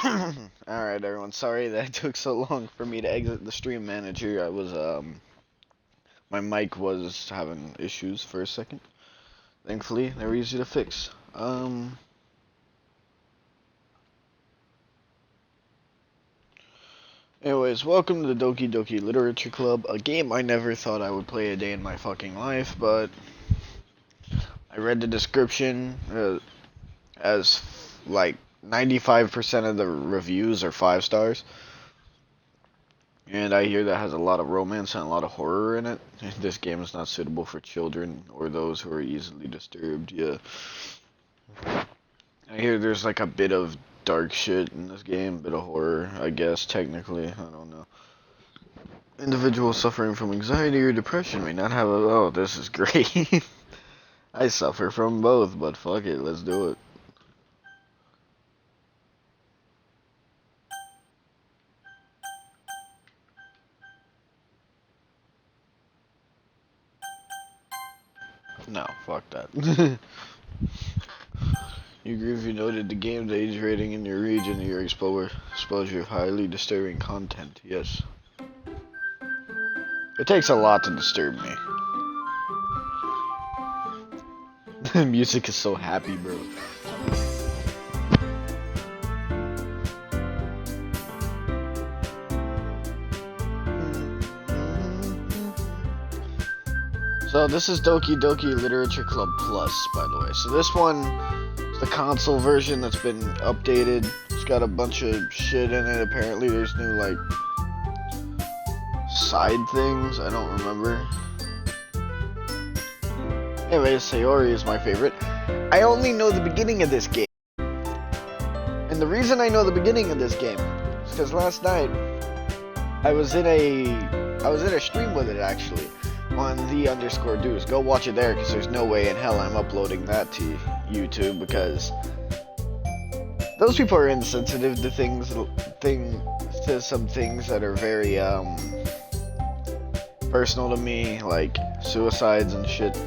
Alright everyone, sorry that it took so long for me to exit the stream manager. My mic was having issues for a second. Thankfully, they were easy to fix. Anyways, welcome to the Doki Doki Literature Club, a game I never thought I would play a day in my fucking life, but I read the description, as like 95% of the reviews are 5 stars. And I hear that has a lot of romance and a lot of horror in it. This game is not suitable for children or those who are easily disturbed. Yeah. I hear there's like a bit of dark shit in this game, a bit of horror, I guess, technically. I don't know. Individuals suffering from anxiety or depression may not have a... Oh, this is great. I suffer from both, but fuck it, let's do it. No, fuck that. You agree if you noted the game's age rating in your region and your exposure of highly disturbing content. Yes. It takes a lot to disturb me. The music is so happy, bro. So this is Doki Doki Literature Club Plus, by the way. So this one is the console version that's been updated. It's got a bunch of shit in it. Apparently there's new, like, side things. I don't remember. Anyways, Sayori is my favorite. I only know the beginning of this game. And the reason I know the beginning of this game is because last night I was in a stream with it, actually, on the_dudes. Go watch it there, because there's no way in hell I'm uploading that to YouTube, because those people are insensitive to to some things that are very personal to me, like suicides and shit.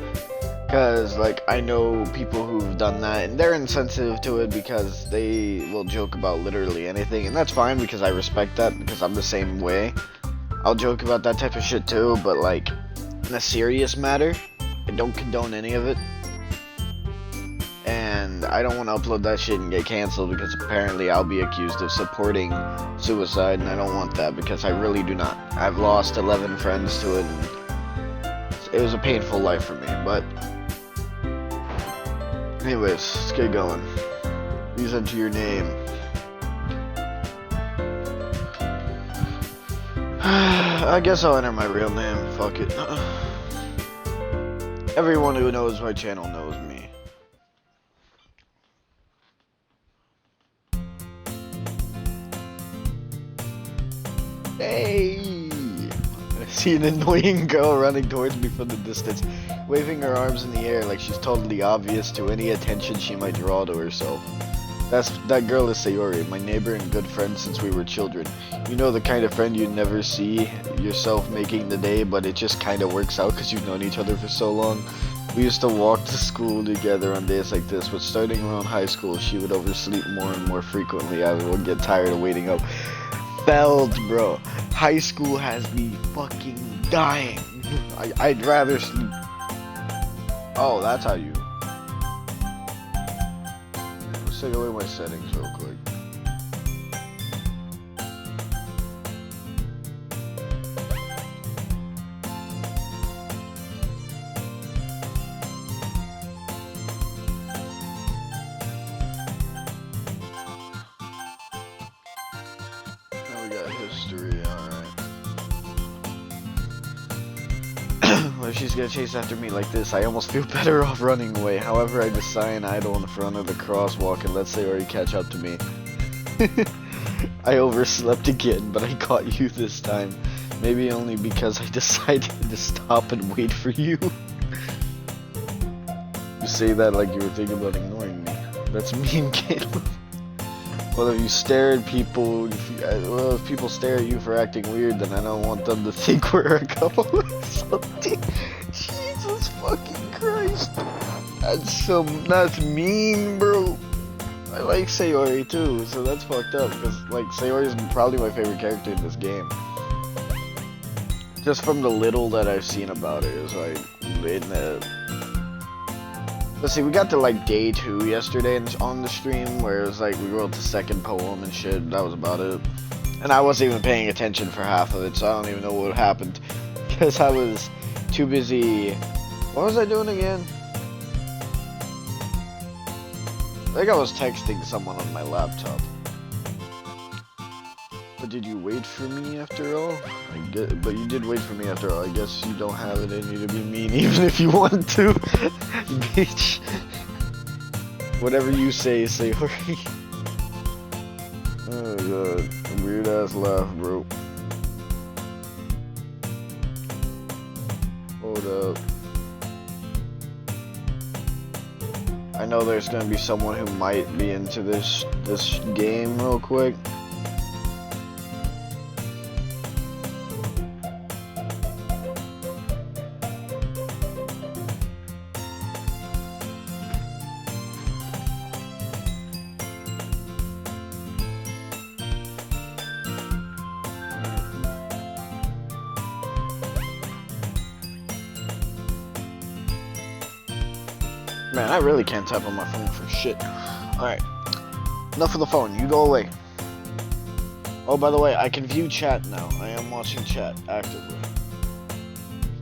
Because, like, I know people who've done that, and they're insensitive to it because they will joke about literally anything, and that's fine, because I respect that, because I'm the same way. I'll joke about that type of shit too, but, like, in a serious matter, I don't condone any of it. And I don't want to upload that shit and get canceled, because apparently I'll be accused of supporting suicide, and I don't want that, because I really do not. I've lost 11 friends to it, and it was a painful life for me, but... Anyways, let's get going. Please enter your name. I guess I'll enter my real name. Fuck it. Everyone who knows my channel knows me. Hey! I see an annoying girl running towards me from the distance, waving her arms in the air like she's totally obvious to any attention she might draw to herself. That girl is Sayori, my neighbor and good friend since we were children. You know, the kind of friend you never see yourself making the day, but it just kind of works out because you've known each other for so long. We used to walk to school together on days like this, but starting around high school, she would oversleep more and more frequently. I would get tired of waiting up. Feld, bro. High school has me fucking dying. I'd rather sleep. Oh, that's how you... Let's take away my settings real quick. Now we got history, alright. If she's gonna chase after me like this, I almost feel better off running away. However, I just sigh and idle in front of the crosswalk and let Sayori catch up to me. I overslept again, but I caught you this time. Maybe only because I decided to stop and wait for you. You say that like you were thinking about ignoring me. That's mean, Caleb. Well, if you stare at people, if people stare at you for acting weird, then I don't want them to think we're a couple or something. Jesus fucking Christ. That's mean, bro. I like Sayori too, so that's fucked up, because, like, Sayori is probably my favorite character in this game. Just from the little that I've seen about her, is like, in the... Let's see, we got to, like, day 2 yesterday on the stream, where it was like, we wrote the second poem and shit, that was about it. And I wasn't even paying attention for half of it, so I don't even know what happened. Because I was too busy... What was I doing again? I think I was texting someone on my laptop. But did you wait for me after all? But you did wait for me after all. I guess you don't have it in you to be mean even if you want to. Bitch. Whatever you say, Sayori. Oh god. Weird ass laugh, bro. Hold up. I know there's gonna be someone who might be into this game real quick. Man, I really can't type on my phone for shit. Alright. Enough of the phone. You go away. Oh, by the way, I can view chat now. I am watching chat actively.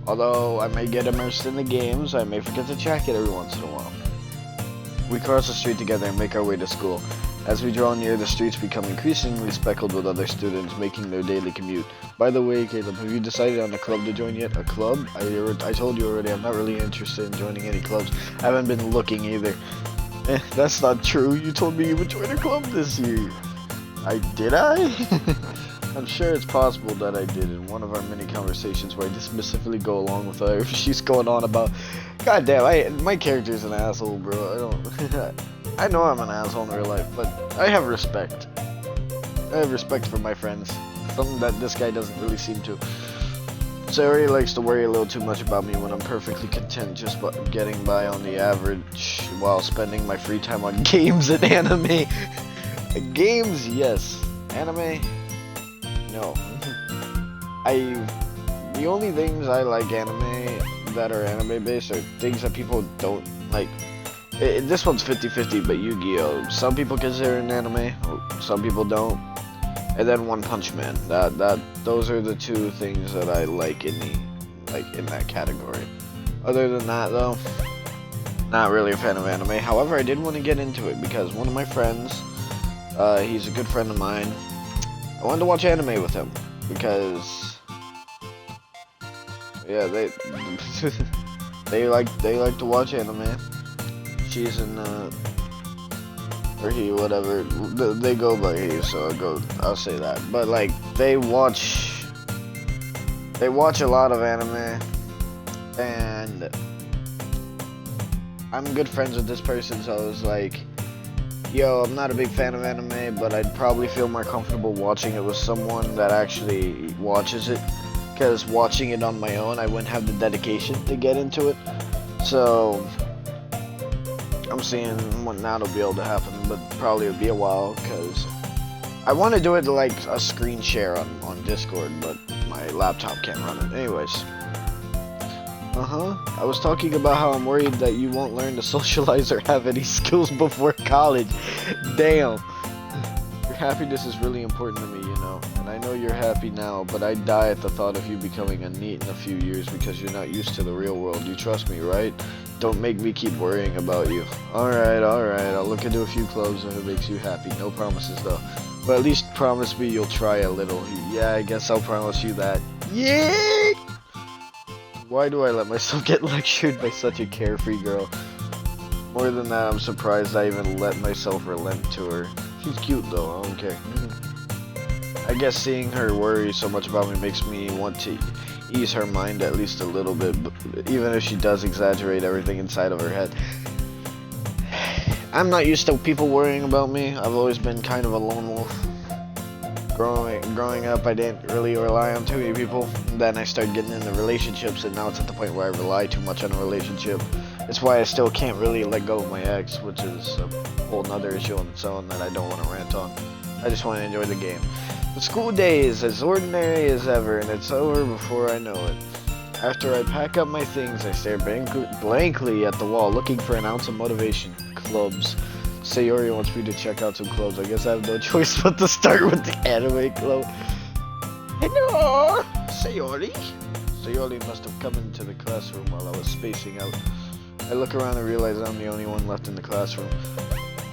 Although I may get immersed in the games, I may forget to check it every once in a while. We cross the street together and make our way to school. As we draw near, the streets become increasingly speckled with other students making their daily commute. By the way, Caleb, have you decided on a club to join yet? A club? I told you already, I'm not really interested in joining any clubs. I haven't been looking either. That's not true. You told me you would join a club this year. Did I? I'm sure it's possible that I did in one of our many conversations where I dismissively go along with her. She's going on about... God damn, my character's an asshole, bro. I don't... I know I'm an asshole in real life, but I have respect. I have respect for my friends. Something that this guy doesn't really seem to. Sayori likes to worry a little too much about me when I'm perfectly content just getting by on the average while spending my free time on games and anime. Games, yes. Anime, no. The only things I like anime that are anime based are things that people don't like. This one's 50-50, but Yu-Gi-Oh! Some people consider it an anime, some people don't. And then One Punch Man. Those are the two things that I like in that category. Other than that, though, not really a fan of anime. However, I did want to get into it because one of my friends, he's a good friend of mine. I wanted to watch anime with him because, yeah, they like to watch anime. She's in, or he, whatever, they go by he, so I'll say that. But, like, they watch a lot of anime, and I'm good friends with this person, so I was like, yo, I'm not a big fan of anime, but I'd probably feel more comfortable watching it with someone that actually watches it, because watching it on my own, I wouldn't have the dedication to get into it. So I'm seeing when that'll be able to happen, but probably it'll be a while, because I want to do it like a screen share on Discord, but my laptop can't run it. Anyways. I was talking about how I'm worried that you won't learn to socialize or have any skills before college. Damn. Your happiness is really important to me, you know. And I know you're happy now, but I'd die at the thought of you becoming a NEET in a few years because you're not used to the real world. You trust me, right? Don't make me keep worrying about you. Alright. I'll look into a few clubs if it makes you happy. No promises, though. But at least promise me you'll try a little. Yeah, I guess I'll promise you that. Yeah! Why do I let myself get lectured by such a carefree girl? More than that, I'm surprised I even let myself relent to her. She's cute though, I don't care. I guess seeing her worry so much about me makes me want to ease her mind at least a little bit, even if she does exaggerate everything inside of her head. I'm not used to people worrying about me. I've always been kind of a lone wolf. Growing up, I didn't really rely on too many people. Then I started getting into relationships, and now it's at the point where I rely too much on a relationship. It's why I still can't really let go of my ex, which is a whole nother issue on its own that I don't want to rant on. I just want to enjoy the game. The school day is as ordinary as ever, and it's over before I know it. After I pack up my things, I stare blankly at the wall, looking for an ounce of motivation. Clubs. Sayori wants me to check out some clubs. I guess I have no choice but to start with the anime club. Hello, Sayori. Sayori must have come into the classroom while I was spacing out. I look around and realize I'm the only one left in the classroom.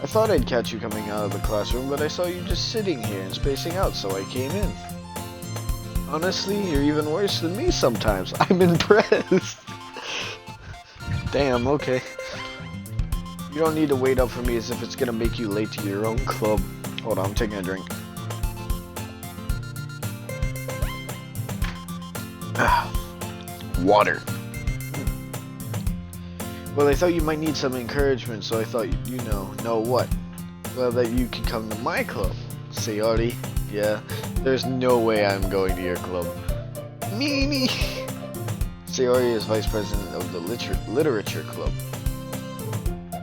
I thought I'd catch you coming out of the classroom, but I saw you just sitting here and spacing out, so I came in. Honestly, you're even worse than me sometimes. I'm impressed. Damn, okay. You don't need to wait up for me as if it's gonna make you late to your own club. Hold on, I'm taking a drink. Water. Well, I thought you might need some encouragement, so I thought you know what? Well, that you could come to my club. Sayori, yeah, there's no way I'm going to your club. Meanie! Sayori is vice president of the Literature Club.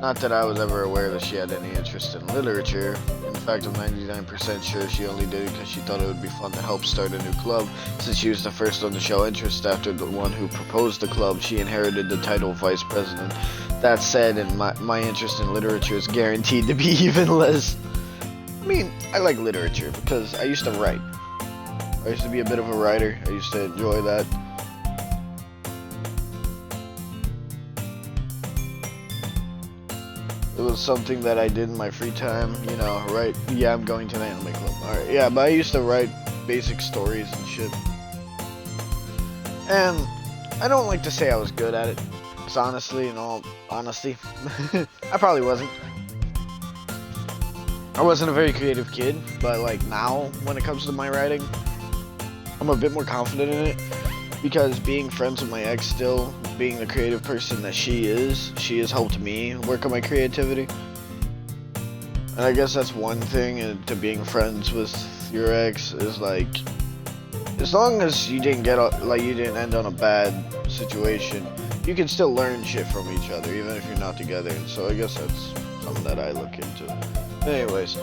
Not that I was ever aware that she had any interest in literature. In fact, I'm 99% sure she only did it because she thought it would be fun to help start a new club. Since she was the first one to show interest after the one who proposed the club, she inherited the title of vice president. That said, and my interest in literature is guaranteed to be even less. I mean, I like literature because I used to write. I used to be a bit of a writer. I used to enjoy that. It was something that I did in my free time, you know, right? Yeah, I'm going to the anime club. Alright, yeah, but I used to write basic stories and shit. And I don't like to say I was good at it. Because honestly, in all honesty, I probably wasn't. I wasn't a very creative kid, but like now, when it comes to my writing, I'm a bit more confident in it. Because being friends with my ex still, being the creative person that she has helped me work on my creativity. And I guess that's one thing to being friends with your ex is like, as long as you didn't you didn't end on a bad situation, you can still learn shit from each other, even if you're not together. And so I guess that's something that I look into. Anyways,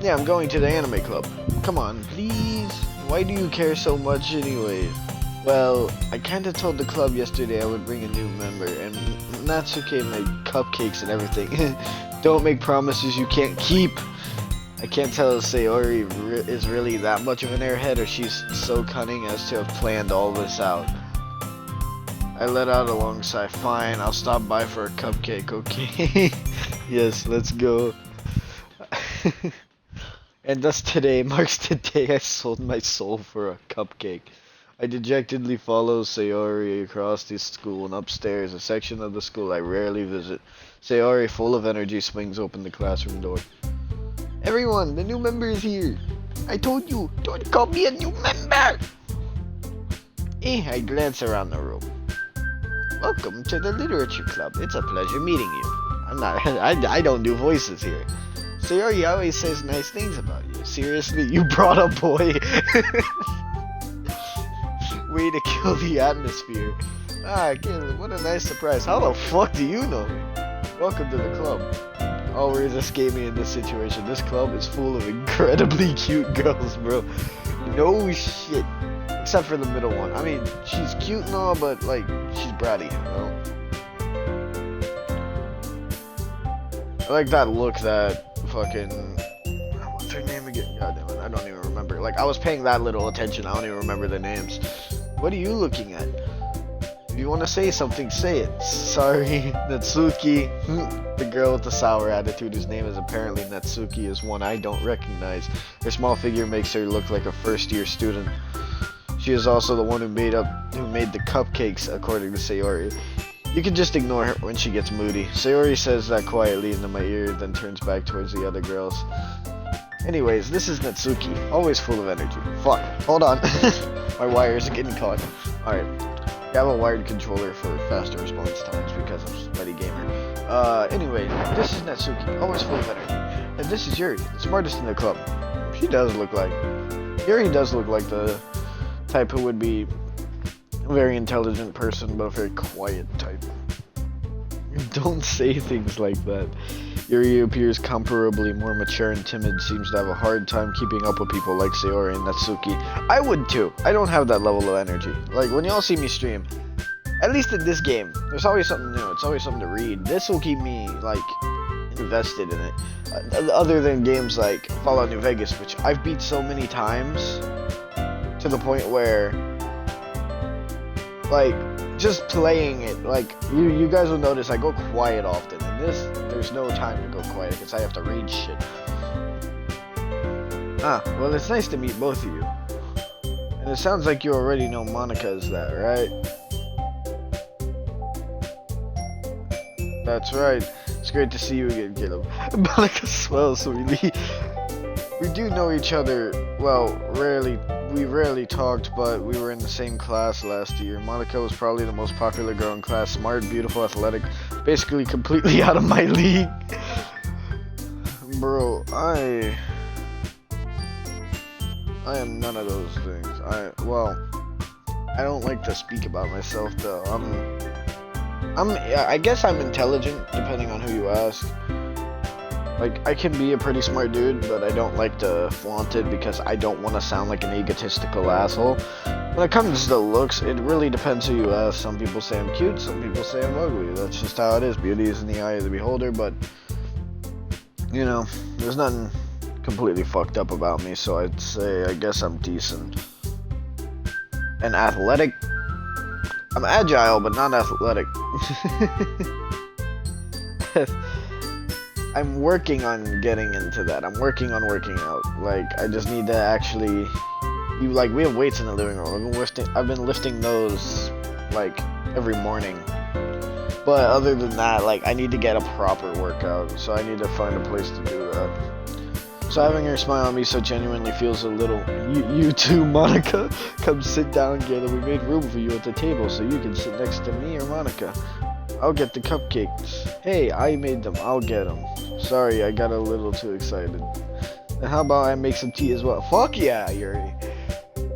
yeah, I'm going to the anime club. Come on, please. Why do you care so much anyways? Well, I kinda told the club yesterday I would bring a new member, and Natsuke made cupcakes and everything. Don't make promises you can't keep. I can't tell if Sayori is really that much of an airhead, or she's so cunning as to have planned all this out. I let out a long sigh. Fine, I'll stop by for a cupcake, okay? Yes, let's go. And thus today marks the day I sold my soul for a cupcake. I dejectedly follow Sayori across the school and upstairs, a section of the school I rarely visit. Sayori, full of energy, swings open the classroom door. Everyone, the new member is here. I told you, don't call me a new member. I glance around the room. Welcome to the Literature Club. It's a pleasure meeting you. I don't do voices here. Sayori always says nice things about you. Seriously, you brought a boy. Way to kill the atmosphere. Ah, again, what a nice surprise. How the fuck do you know me? Welcome to the club. Always escape me in this situation. This club is full of incredibly cute girls, bro. No shit. Except for the middle one. I mean, she's cute and all, but like, she's bratty, you know? I like that look that fucking... What's her name again? God damn it, I don't even remember. Like, I was paying that little attention, I don't even remember the names. What are you looking at? If you want to say something, say it. Sorry, Natsuki. The girl with the sour attitude, whose name is apparently Natsuki, is one I don't recognize. Her small figure makes her look like a first-year student. She is also the one who made the cupcakes, according to Sayori. You can just ignore her when she gets moody. Sayori says that quietly into my ear, then turns back towards the other girls. Anyways, this is Natsuki, always full of energy. Fuck, hold on. My wires are getting caught. Alright, I have a wired controller for faster response times because I'm a sweaty gamer. Anyway, this is Natsuki, always full of energy. And this is Yuri, the smartest in the club. Yuri does look like the type who would be a very intelligent person, but a very quiet type. Don't say things like that. Yuri appears comparably more mature and timid, seems to have a hard time keeping up with people like Sayori and Natsuki. I would too. I don't have that level of energy. Like, when y'all see me stream, at least in this game, there's always something new. It's always something to read. This will keep me, like, invested in it. Other than games like Fallout New Vegas, which I've beat so many times, to the point where, like, just playing it, like, you guys will notice I go quiet often. In this, there's no time to go quiet because I have to read shit. Ah, well, it's nice to meet both of you. And it sounds like you already know Monica is that, right? That's right. It's great to see you again, Caleb. Monica swells sweetly. We do know each other, well, we rarely talked, but we were in the same class last year. Monica was probably the most popular girl in class, smart, beautiful, athletic, basically completely out of my league. Bro, I am none of those things. I don't like to speak about myself though. I guess I'm intelligent, depending on who you ask. Like, I can be a pretty smart dude, but I don't like to flaunt it because I don't want to sound like an egotistical asshole. When it comes to looks, it really depends who you ask. Some people say I'm cute, some people say I'm ugly. That's just how it is. Beauty is in the eye of the beholder, but, you know, there's nothing completely fucked up about me, so I'd say I guess I'm decent. And athletic? I'm agile, but not athletic. I'm working on getting into that. I'm working on working out. Like, I just need to actually... we have weights in the living room. I've been lifting those, like, every morning. But other than that, like, I need to get a proper workout. So I need to find a place to do that. So having her smile at me so genuinely feels a little... You too, Monica. Come sit down, Gator. We made room for you at the table so you can sit next to me or Monica. I'll get the cupcakes. Hey, I made them. I'll get them. Sorry, I got a little too excited. And how about I make some tea as well? Fuck yeah, Yuri.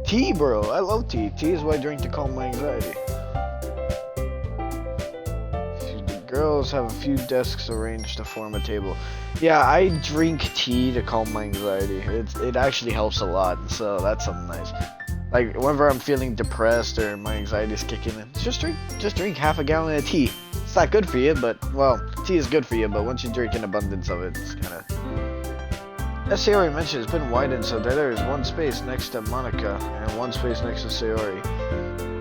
Tea, bro. I love tea. Tea is what I drink to calm my anxiety. The girls have a few desks arranged to form a table. Yeah, I drink tea to calm my anxiety. It actually helps a lot, so that's something nice. Like, whenever I'm feeling depressed or my anxiety's kicking in, just drink half a gallon of tea. It's not good for you, but, well, tea is good for you, but once you drink an abundance of it, it's kinda... As Sayori mentioned, it's been widened so that there is one space next to Monica and one space next to Sayori.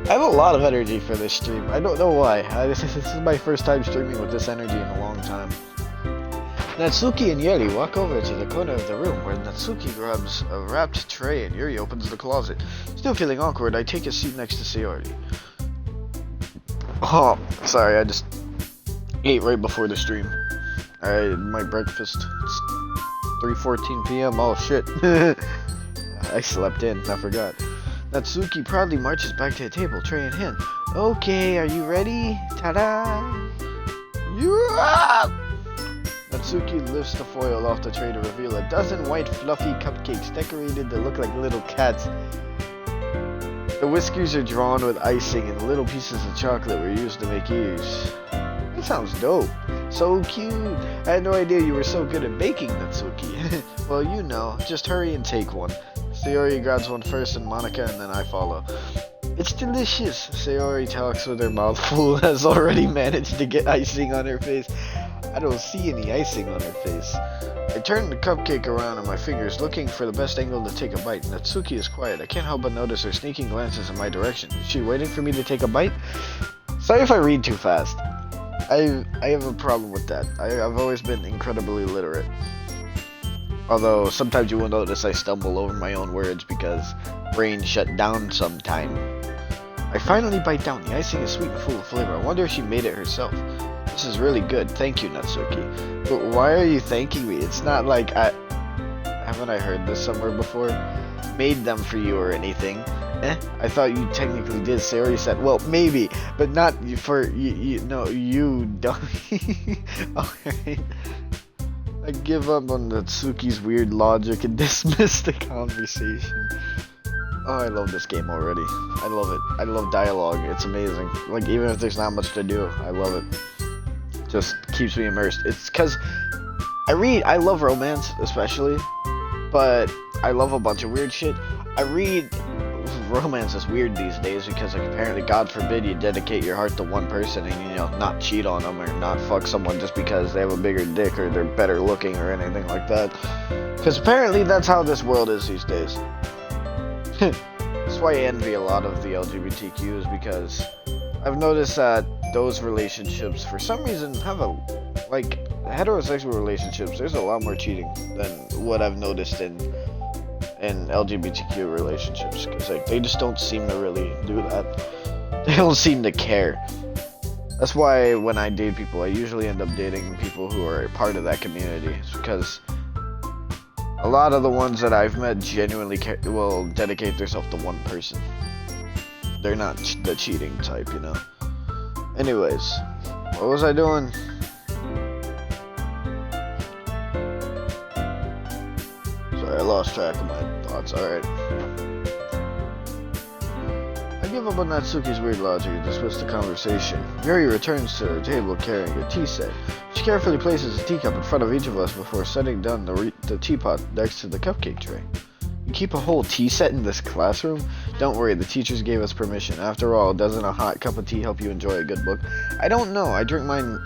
I have a lot of energy for this stream. I don't know why. This is my first time streaming with this energy in a long time. Natsuki and Yuri walk over to the corner of the room where Natsuki grabs a wrapped tray and Yuri opens the closet. Still feeling awkward, I take a seat next to Sayori. Oh, sorry, I just ate right before the stream. I had my breakfast. It's 3:14 p.m. Oh shit. I slept in, I forgot. Natsuki proudly marches back to the table, tray in hand. Okay, are you ready? Ta-da! Yeah! Natsuki lifts the foil off the tray to reveal a dozen white fluffy cupcakes decorated to look like little cats. The whiskers are drawn with icing and little pieces of chocolate were used to make ears. That sounds dope. So cute. I had no idea you were so good at baking, Natsuki. Well, you know, just hurry and take one. Sayori grabs one first and Monica and then I follow. It's delicious. Sayori talks with her mouth full and has already managed to get icing on her face. I don't see any icing on her face. I turn the cupcake around on my fingers, looking for the best angle to take a bite. Natsuki is quiet. I can't help but notice her sneaking glances in my direction. Is she waiting for me to take a bite? Sorry if I read too fast. I have a problem with that. I've always been incredibly literate. Although, sometimes you will notice I stumble over my own words because brain shut down sometime. I finally bite down. The icing is sweet and full of flavor. I wonder if she made it herself. This is really good. Thank you, Natsuki. But why are you thanking me? It's not like haven't I heard this somewhere before? Made them for you or anything. I thought you technically did. Sayori said, well, maybe, but not for you. No, you don't. Alright. I give up on Natsuki's weird logic and dismiss the conversation. Oh, I love this game already. I love it. I love dialogue. It's amazing. Like, even if there's not much to do, I love it. just keeps me immersed. It's because I love romance, especially, but I love a bunch of weird shit. I read romance is weird these days because, like, apparently, God forbid, you dedicate your heart to one person and, you know, not cheat on them or not fuck someone just because they have a bigger dick or they're better looking or anything like that. Because apparently that's how this world is these days. That's why I envy a lot of the LGBTQs, because I've noticed that those relationships, for some reason, have like, heterosexual relationships, there's a lot more cheating than what I've noticed in LGBTQ relationships, because, like, they just don't seem to really do that. They don't seem to care. That's why when I date people, I usually end up dating people who are a part of that community. It's because a lot of the ones that I've met genuinely will dedicate themselves to one person. They're not the cheating type, you know. Anyways, what was I doing? Sorry, I lost track of my thoughts. Alright. I give up on Natsuki's weird logic and dismiss the conversation. Yuri returns to the table carrying a tea set. She carefully places a teacup in front of each of us before setting down the teapot next to the cupcake tray. You keep a whole tea set in this classroom? Don't worry, the teachers gave us permission. After all, doesn't a hot cup of tea help you enjoy a good book? I don't know. I drink mine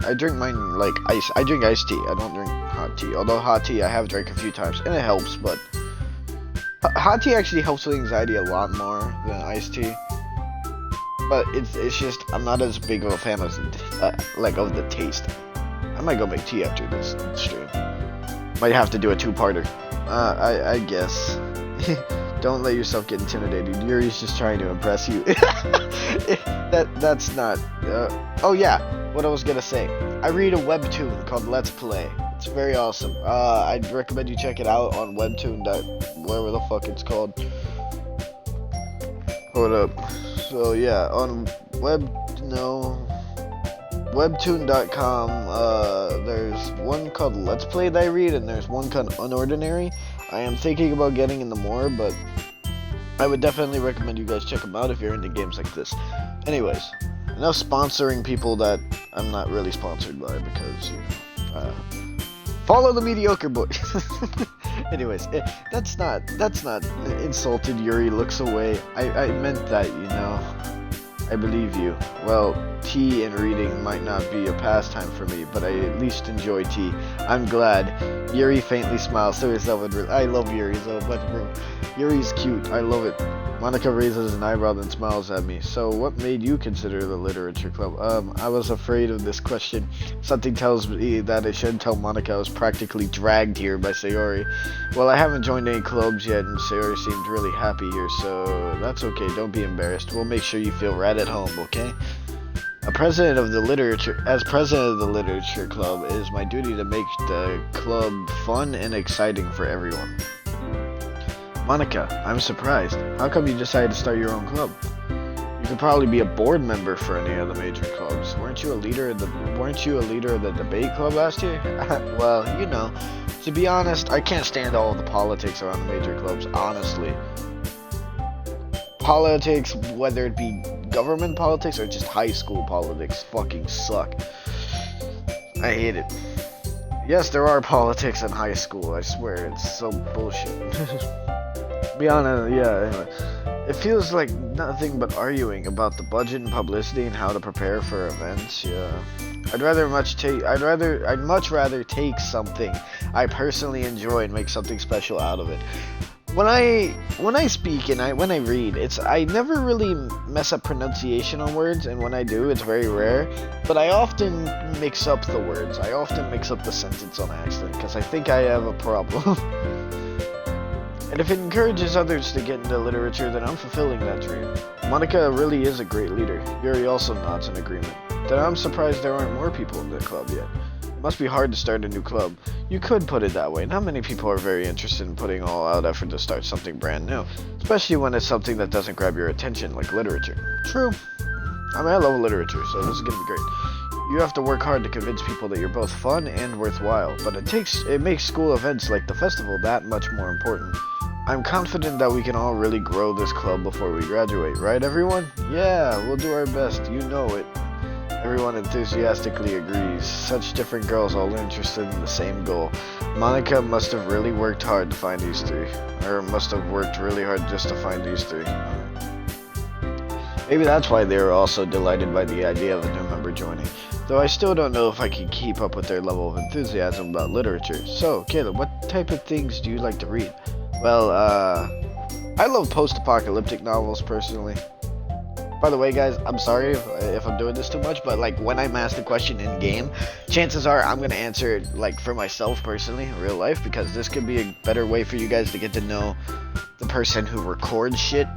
like ice. I drink iced tea. I don't drink hot tea. Although hot tea I have drank a few times and it helps, but hot tea actually helps with anxiety a lot more than iced tea. But it's just, I'm not as big of a fan of of the taste. I might go make tea after this stream. Might have to do a two-parter. I guess. Don't let yourself get intimidated. Yuri's just trying to impress you. That's not. Oh yeah, what I was gonna say. I read a webtoon called Let's Play. It's very awesome. I'd recommend you check it out on webtoon. Whatever the fuck it's called. Hold up. So yeah, on webtoon.com, there's one called Let's Play that I read, and there's one called Unordinary. I am thinking about getting into more, but I would definitely recommend you guys check them out if you're into games like this. Anyways, enough sponsoring people that I'm not really sponsored by, because, you know, follow the mediocre boy. Anyways, that's not insulted. Yuri looks away. I meant that, you know. I believe you. Well, tea and reading might not be a pastime for me, but I at least enjoy tea. I'm glad. Yuri faintly smiles to herself and I love Yuri so much, bro. Yuri's cute. I love it. Monika raises an eyebrow and smiles at me. So, what made you consider the literature club? I was afraid of this question. Something tells me that I shouldn't tell Monika I was practically dragged here by Sayori. Well, I haven't joined any clubs yet, and Sayori seemed really happy here, so that's okay. Don't be embarrassed. We'll make sure you feel right at home, okay? As president of the literature club, it is my duty to make the club fun and exciting for everyone. Monika, I'm surprised. How come you decided to start your own club? You could probably be a board member for any of the major clubs. Weren't you a leader of the debate club last year? Well, you know, to be honest, I can't stand all of the politics around the major clubs, honestly. Politics, whether it be government politics or just high school politics, fucking suck. I hate it. Yes, there are politics in high school, I swear, it's so bullshit. Be honest, yeah, anyway. It feels like nothing but arguing about the budget and publicity and how to prepare for events, yeah. I'd much rather take something I personally enjoy and make something special out of it. When I speak and when I read, I never really mess up pronunciation on words, and when I do, it's very rare. But I often mix up the words. I often mix up the sentence on accident because I think I have a problem. And if it encourages others to get into literature, then I'm fulfilling that dream. Monika really is a great leader. Yuri also nods in agreement. Then I'm surprised there aren't more people in the club yet. It must be hard to start a new club. You could put it that way. Not many people are very interested in putting all out effort to start something brand new, especially when it's something that doesn't grab your attention, like literature. True. I mean, I love literature, so this is gonna be great. You have to work hard to convince people that you're both fun and worthwhile, but it makes school events like the festival that much more important. I'm confident that we can all really grow this club before we graduate, right everyone? Yeah, we'll do our best, you know it. Everyone enthusiastically agrees. Such different girls all interested in the same goal. Monica must have really worked hard to find these three. Or must have worked really hard just to find these three. Maybe that's why they were also delighted by the idea of a new member joining. Though I still don't know if I can keep up with their level of enthusiasm about literature. So, Caleb, what type of things do you like to read? Well, I love post-apocalyptic novels, personally. By the way, guys, I'm sorry if I'm doing this too much, but, like, when I'm asked a question in-game, chances are I'm gonna answer it, like, for myself, personally, in real life, because this could be a better way for you guys to get to know the person who records shit.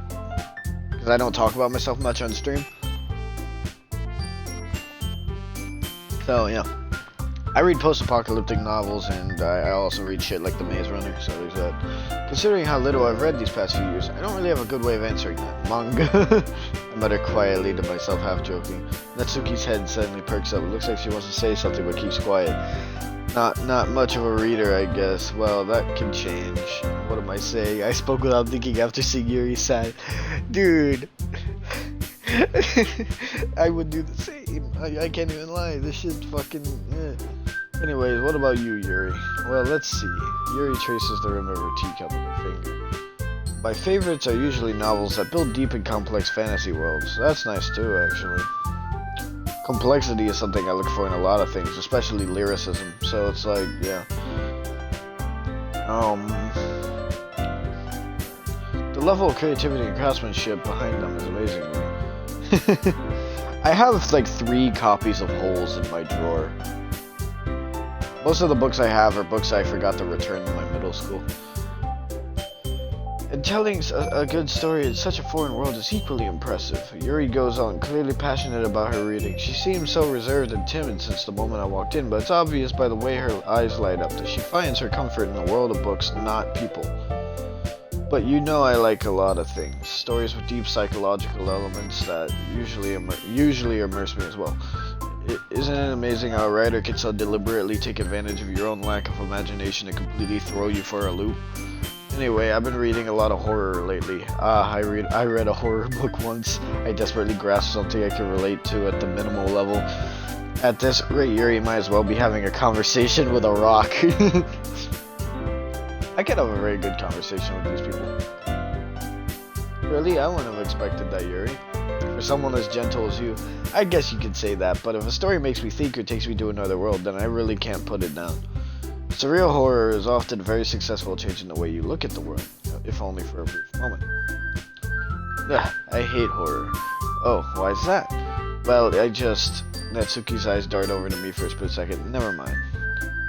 Because I don't talk about myself much on stream. So, yeah. I read post-apocalyptic novels, and I also read shit like The Maze Runner, so there's that. Considering how little I've read these past few years, I don't really have a good way of answering that. Manga. I mutter quietly to myself, half joking. Natsuki's head suddenly perks up. It looks like she wants to say something, but keeps quiet. Not much of a reader, I guess. Well, that can change. What am I saying? I spoke without thinking after seeing Yuri's side. Dude. I would do the same. I can't even lie. This shit fucking... Anyways, what about you, Yuri? Well, let's see. Yuri traces the rim of her teacup with her finger. My favorites are usually novels that build deep and complex fantasy worlds. That's nice too, actually. Complexity is something I look for in a lot of things, especially lyricism. So it's like, yeah. The level of creativity and craftsmanship behind them is amazing to me. I have like 3 copies of Holes in my drawer. Most of the books I have are books I forgot to return in my middle school. And telling a good story in such a foreign world is equally impressive. Yuri goes on, clearly passionate about her reading. She seems so reserved and timid since the moment I walked in, but it's obvious by the way her eyes light up that she finds her comfort in the world of books, not people. But you know I like a lot of things. Stories with deep psychological elements that usually immerse me as well. Isn't it amazing how a writer can so deliberately take advantage of your own lack of imagination and completely throw you for a loop? Anyway, I've been reading a lot of horror lately. I read a horror book once. I desperately grasped something I can relate to at the minimal level. At this rate, Yuri might as well be having a conversation with a rock. I can have a very good conversation with these people. Really? I wouldn't have expected that, Yuri. For someone as gentle as you, I guess you could say that, but if a story makes me think or takes me to another world, then I really can't put it down. Surreal horror is often very successful at changing the way you look at the world, if only for a brief moment. Ugh, I hate horror. Oh, why is that? Well, Natsuki's eyes dart over to me for a split second. Never mind.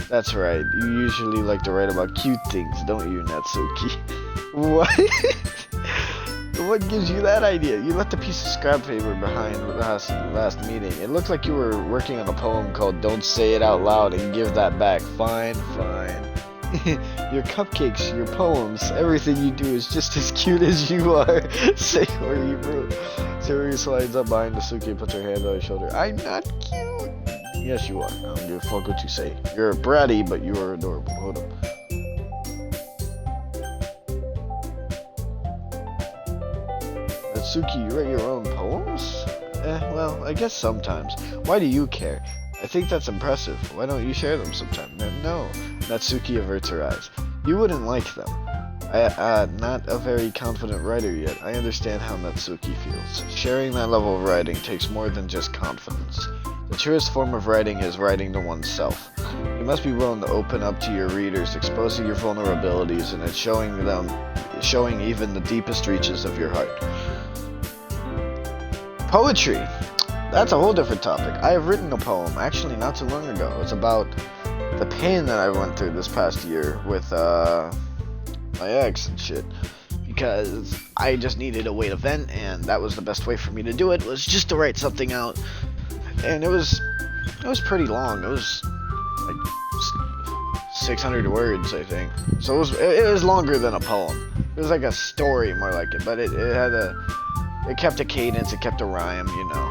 That's right, you usually like to write about cute things, don't you, Natsuki? What? What gives you that idea? You left a piece of scrap paper behind last meeting. It looked like you were working on a poem called Don't Say It Out Loud and Give That Back. Fine. Your cupcakes, your poems, everything you do is just as cute as you are. Say where you wrote. Sayori slides up behind Natsuki and puts her hand on his shoulder. I'm not cute. Yes, you are. I don't give a fuck what you say. You're bratty, but you are adorable. Hold up. Natsuki, you write your own poems? Well, I guess sometimes. Why do you care? I think that's impressive. Why don't you share them sometime? No. Natsuki averts her eyes. You wouldn't like them. Not a very confident writer yet. I understand how Natsuki feels. Sharing that level of writing takes more than just confidence. The truest form of writing is writing to oneself. You must be willing to open up to your readers, exposing your vulnerabilities, and it's showing even the deepest reaches of your heart. Poetry! That's a whole different topic. I have written a poem, actually not too long ago. It's about the pain that I went through this past year with my ex and shit. Because I just needed a way to vent, and that was the best way for me to do it, was just to write something out. And it was pretty long. It was like 600 words, I think. So it was longer than a poem. It was like a story, more like it. But it kept a cadence, it kept a rhyme, you know.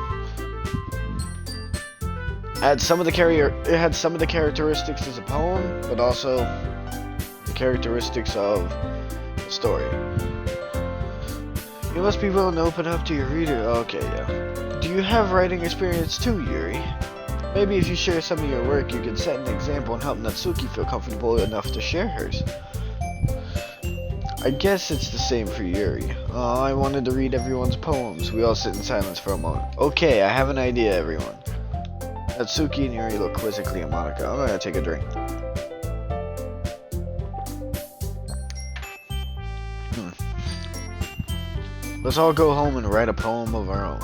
It had some of the characteristics as a poem, but also the characteristics of a story. You must be willing to open up to your reader. Okay, yeah. Do you have writing experience too, Yuri. Maybe if you share some of your work, you can set an example and help Natsuki feel comfortable enough to share hers. I guess it's the same for Yuri. I wanted to read everyone's poems. We all sit in silence for a moment. Okay, I have an idea, everyone. Natsuki and Yuri look quizzically at Monika. I'm gonna take a drink. Let's all go home and write a poem of our own.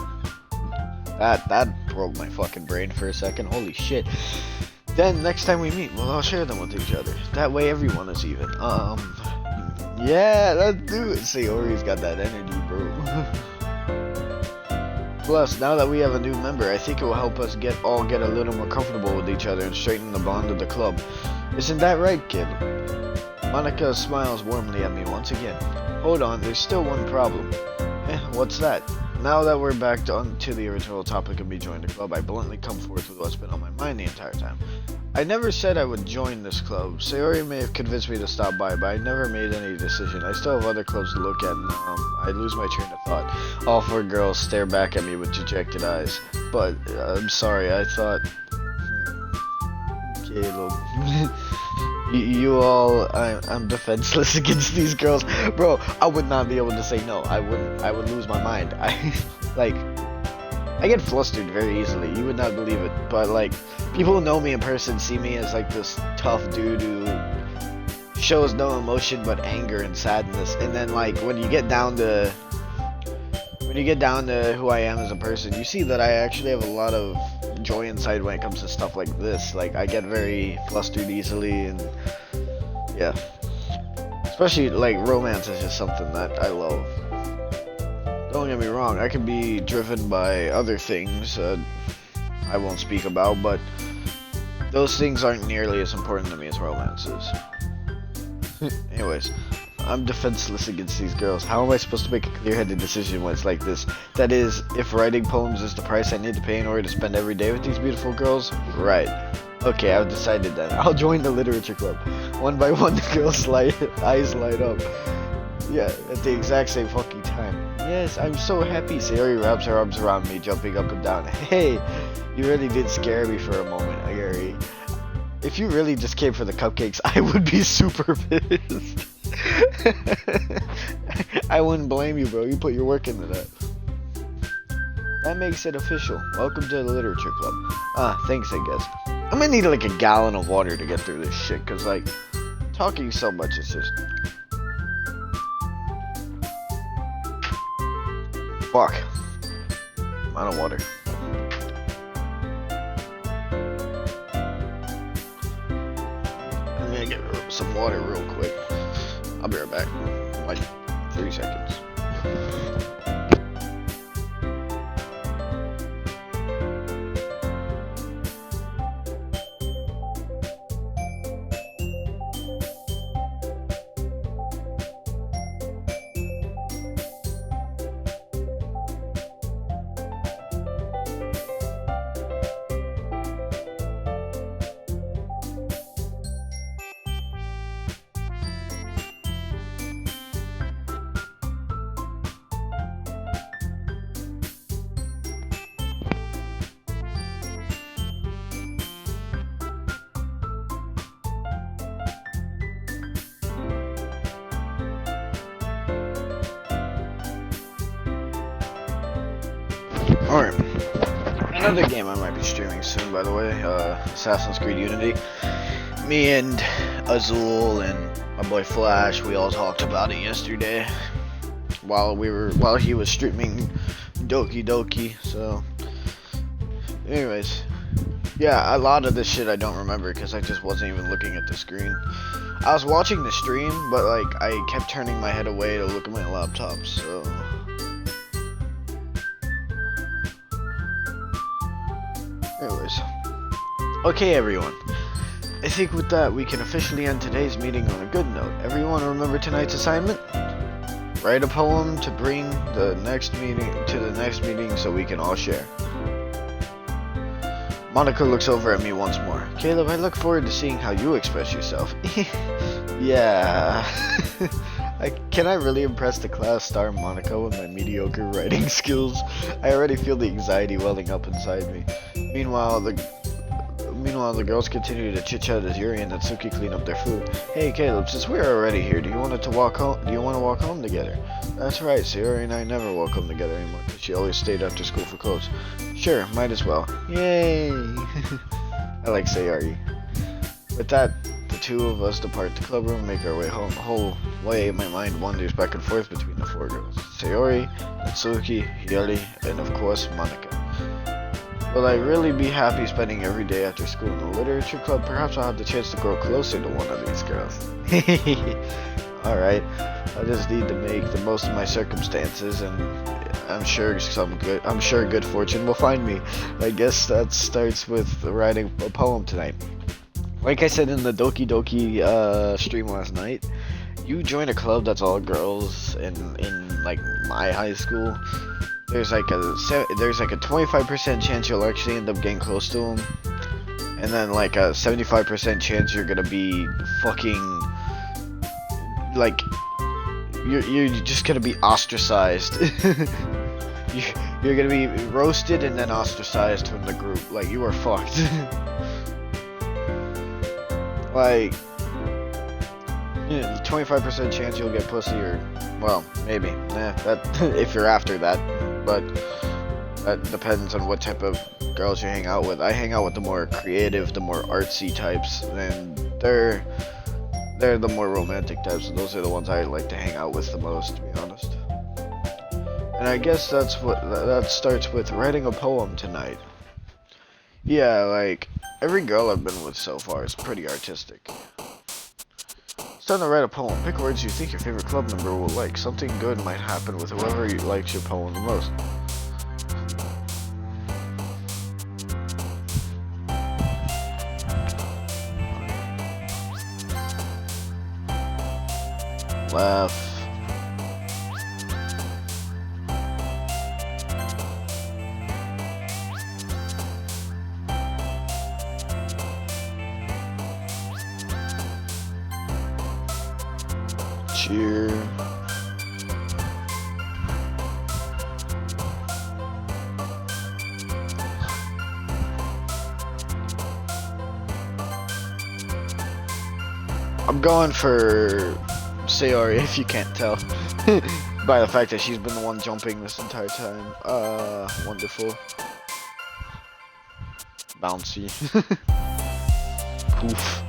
That broke my fucking brain for a second. Holy shit. Then next time we meet, we'll all share them with each other. That way everyone is even. Yeah, let's do it. Sayori's got that energy, bro. Plus, now that we have a new member, I think it will help us all get a little more comfortable with each other and straighten the bond of the club. Isn't that right, kid? Monika smiles warmly at me once again. Hold on, there's still one problem. What's that? Now that we're back to the original topic of me joining the club, I bluntly come forth with what's been on my mind the entire time. I never said I would join this club. Sayori may have convinced me to stop by, but I never made any decision. I still have other clubs to look at, and I lose my train of thought. All four girls stare back at me with dejected eyes. But, I'm sorry, I thought... Caleb... You all, I'm defenseless against these girls. Bro, I would not be able to say no. I would lose my mind. I get flustered very easily. You would not believe it. But, like, people who know me in person see me as, like, this tough dude who shows no emotion but anger and sadness. And then, like, when you get down to who I am as a person, you see that I actually have a lot of joy inside when it comes to stuff like this. Like, I get very flustered easily, and yeah, especially like romance is just something that I love. Don't get me wrong, I can be driven by other things I won't speak about, but those things aren't nearly as important to me as romance is. Anyways, I'm defenseless against these girls. How am I supposed to make a clear-headed decision when it's like this? That is, if writing poems is the price I need to pay in order to spend every day with these beautiful girls? Right. Okay, I've decided then. I'll join the literature club. One by one, the girls' eyes light up. Yeah, at the exact same fucking time. Yes, I'm so happy. Sayori wraps her arms around me, jumping up and down. Hey, you really did scare me for a moment, Yuri. If you really just came for the cupcakes, I would be super pissed. I wouldn't blame you, bro. You put your work into that. That makes it official. Welcome to the literature club. Thanks, I guess. I'm gonna need like a gallon of water to get through this shit, cause like, talking so much is just... Fuck. I'm out of water. I'm gonna get some water real quick. I'll be right back. Like 3 seconds. Alright, another game I might be streaming soon, by the way, Assassin's Creed Unity. Me and Azul and my boy Flash, we all talked about it yesterday while he was streaming Doki Doki. So anyways, yeah, a lot of this shit I don't remember because I just wasn't even looking at the screen. I was watching the stream, but like I kept turning my head away to look at my laptop, so anyways. Okay, everyone. I think with that, we can officially end today's meeting on a good note. Everyone remember tonight's assignment? Write a poem to bring the next meeting so we can all share. Monika looks over at me once more. Caleb, I look forward to seeing how you express yourself. Yeah. Can I really impress the class star Monica with my mediocre writing skills? I already feel the anxiety welling up inside me. Meanwhile, the girls continue to chit-chat as Yuri and Natsuki clean up their food. Hey Caleb, since we're already here, do you want to walk home together? That's right, Sayori and I never walk home together anymore, because she always stayed after school for clothes. Sure, might as well. Yay! I like Sayori. With that, the two of us depart the club room and make our way home. The whole way, my mind wanders back and forth between the four girls. Sayori, Natsuki, Hiyori, and of course, Monica. Will I really be happy spending every day after school in the literature club? Perhaps I'll have the chance to grow closer to one of these girls. Alright, I just need to make the most of my circumstances, and I'm sure good fortune will find me. I guess that starts with writing a poem tonight. Like I said in the Doki Doki stream last night, you join a club that's all girls in like my high school. There's like a 25% chance you'll actually end up getting close to them, and then like a 75% chance you're gonna be fucking like you're just gonna be ostracized. you're gonna be roasted and then ostracized from the group. Like, you are fucked. Like, 25% chance you'll get pussy, or, well, maybe. That if you're after that, but that depends on what type of girls you hang out with. I hang out with the more creative, the more artsy types, and they're the more romantic types. And those are the ones I like to hang out with the most, to be honest. And I guess that starts with writing a poem tonight. Yeah, like, every girl I've been with so far is pretty artistic. It's time to write a poem. Pick words you think your favorite club member will like. Something good might happen with whoever likes your poem the most. Laugh. Cheer. I'm going for Sayori, if you can't tell. By the fact that she's been the one jumping this entire time. Wonderful. Bouncy. Poof.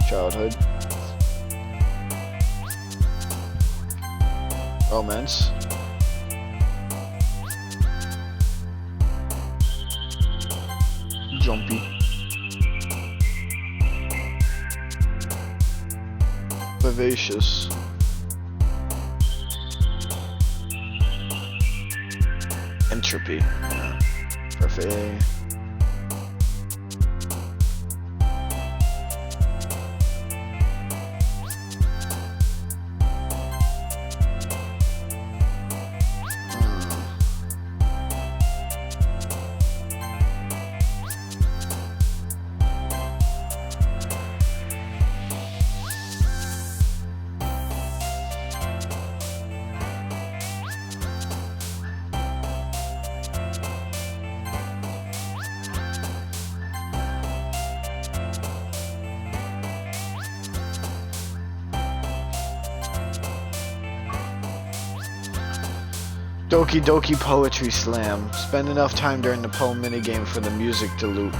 Childhood. Romance. Jumpy. Vivacious. Entropy. Yeah. Perfect. Doki Doki Poetry Slam. Spend enough time during the poem minigame for the music to loop.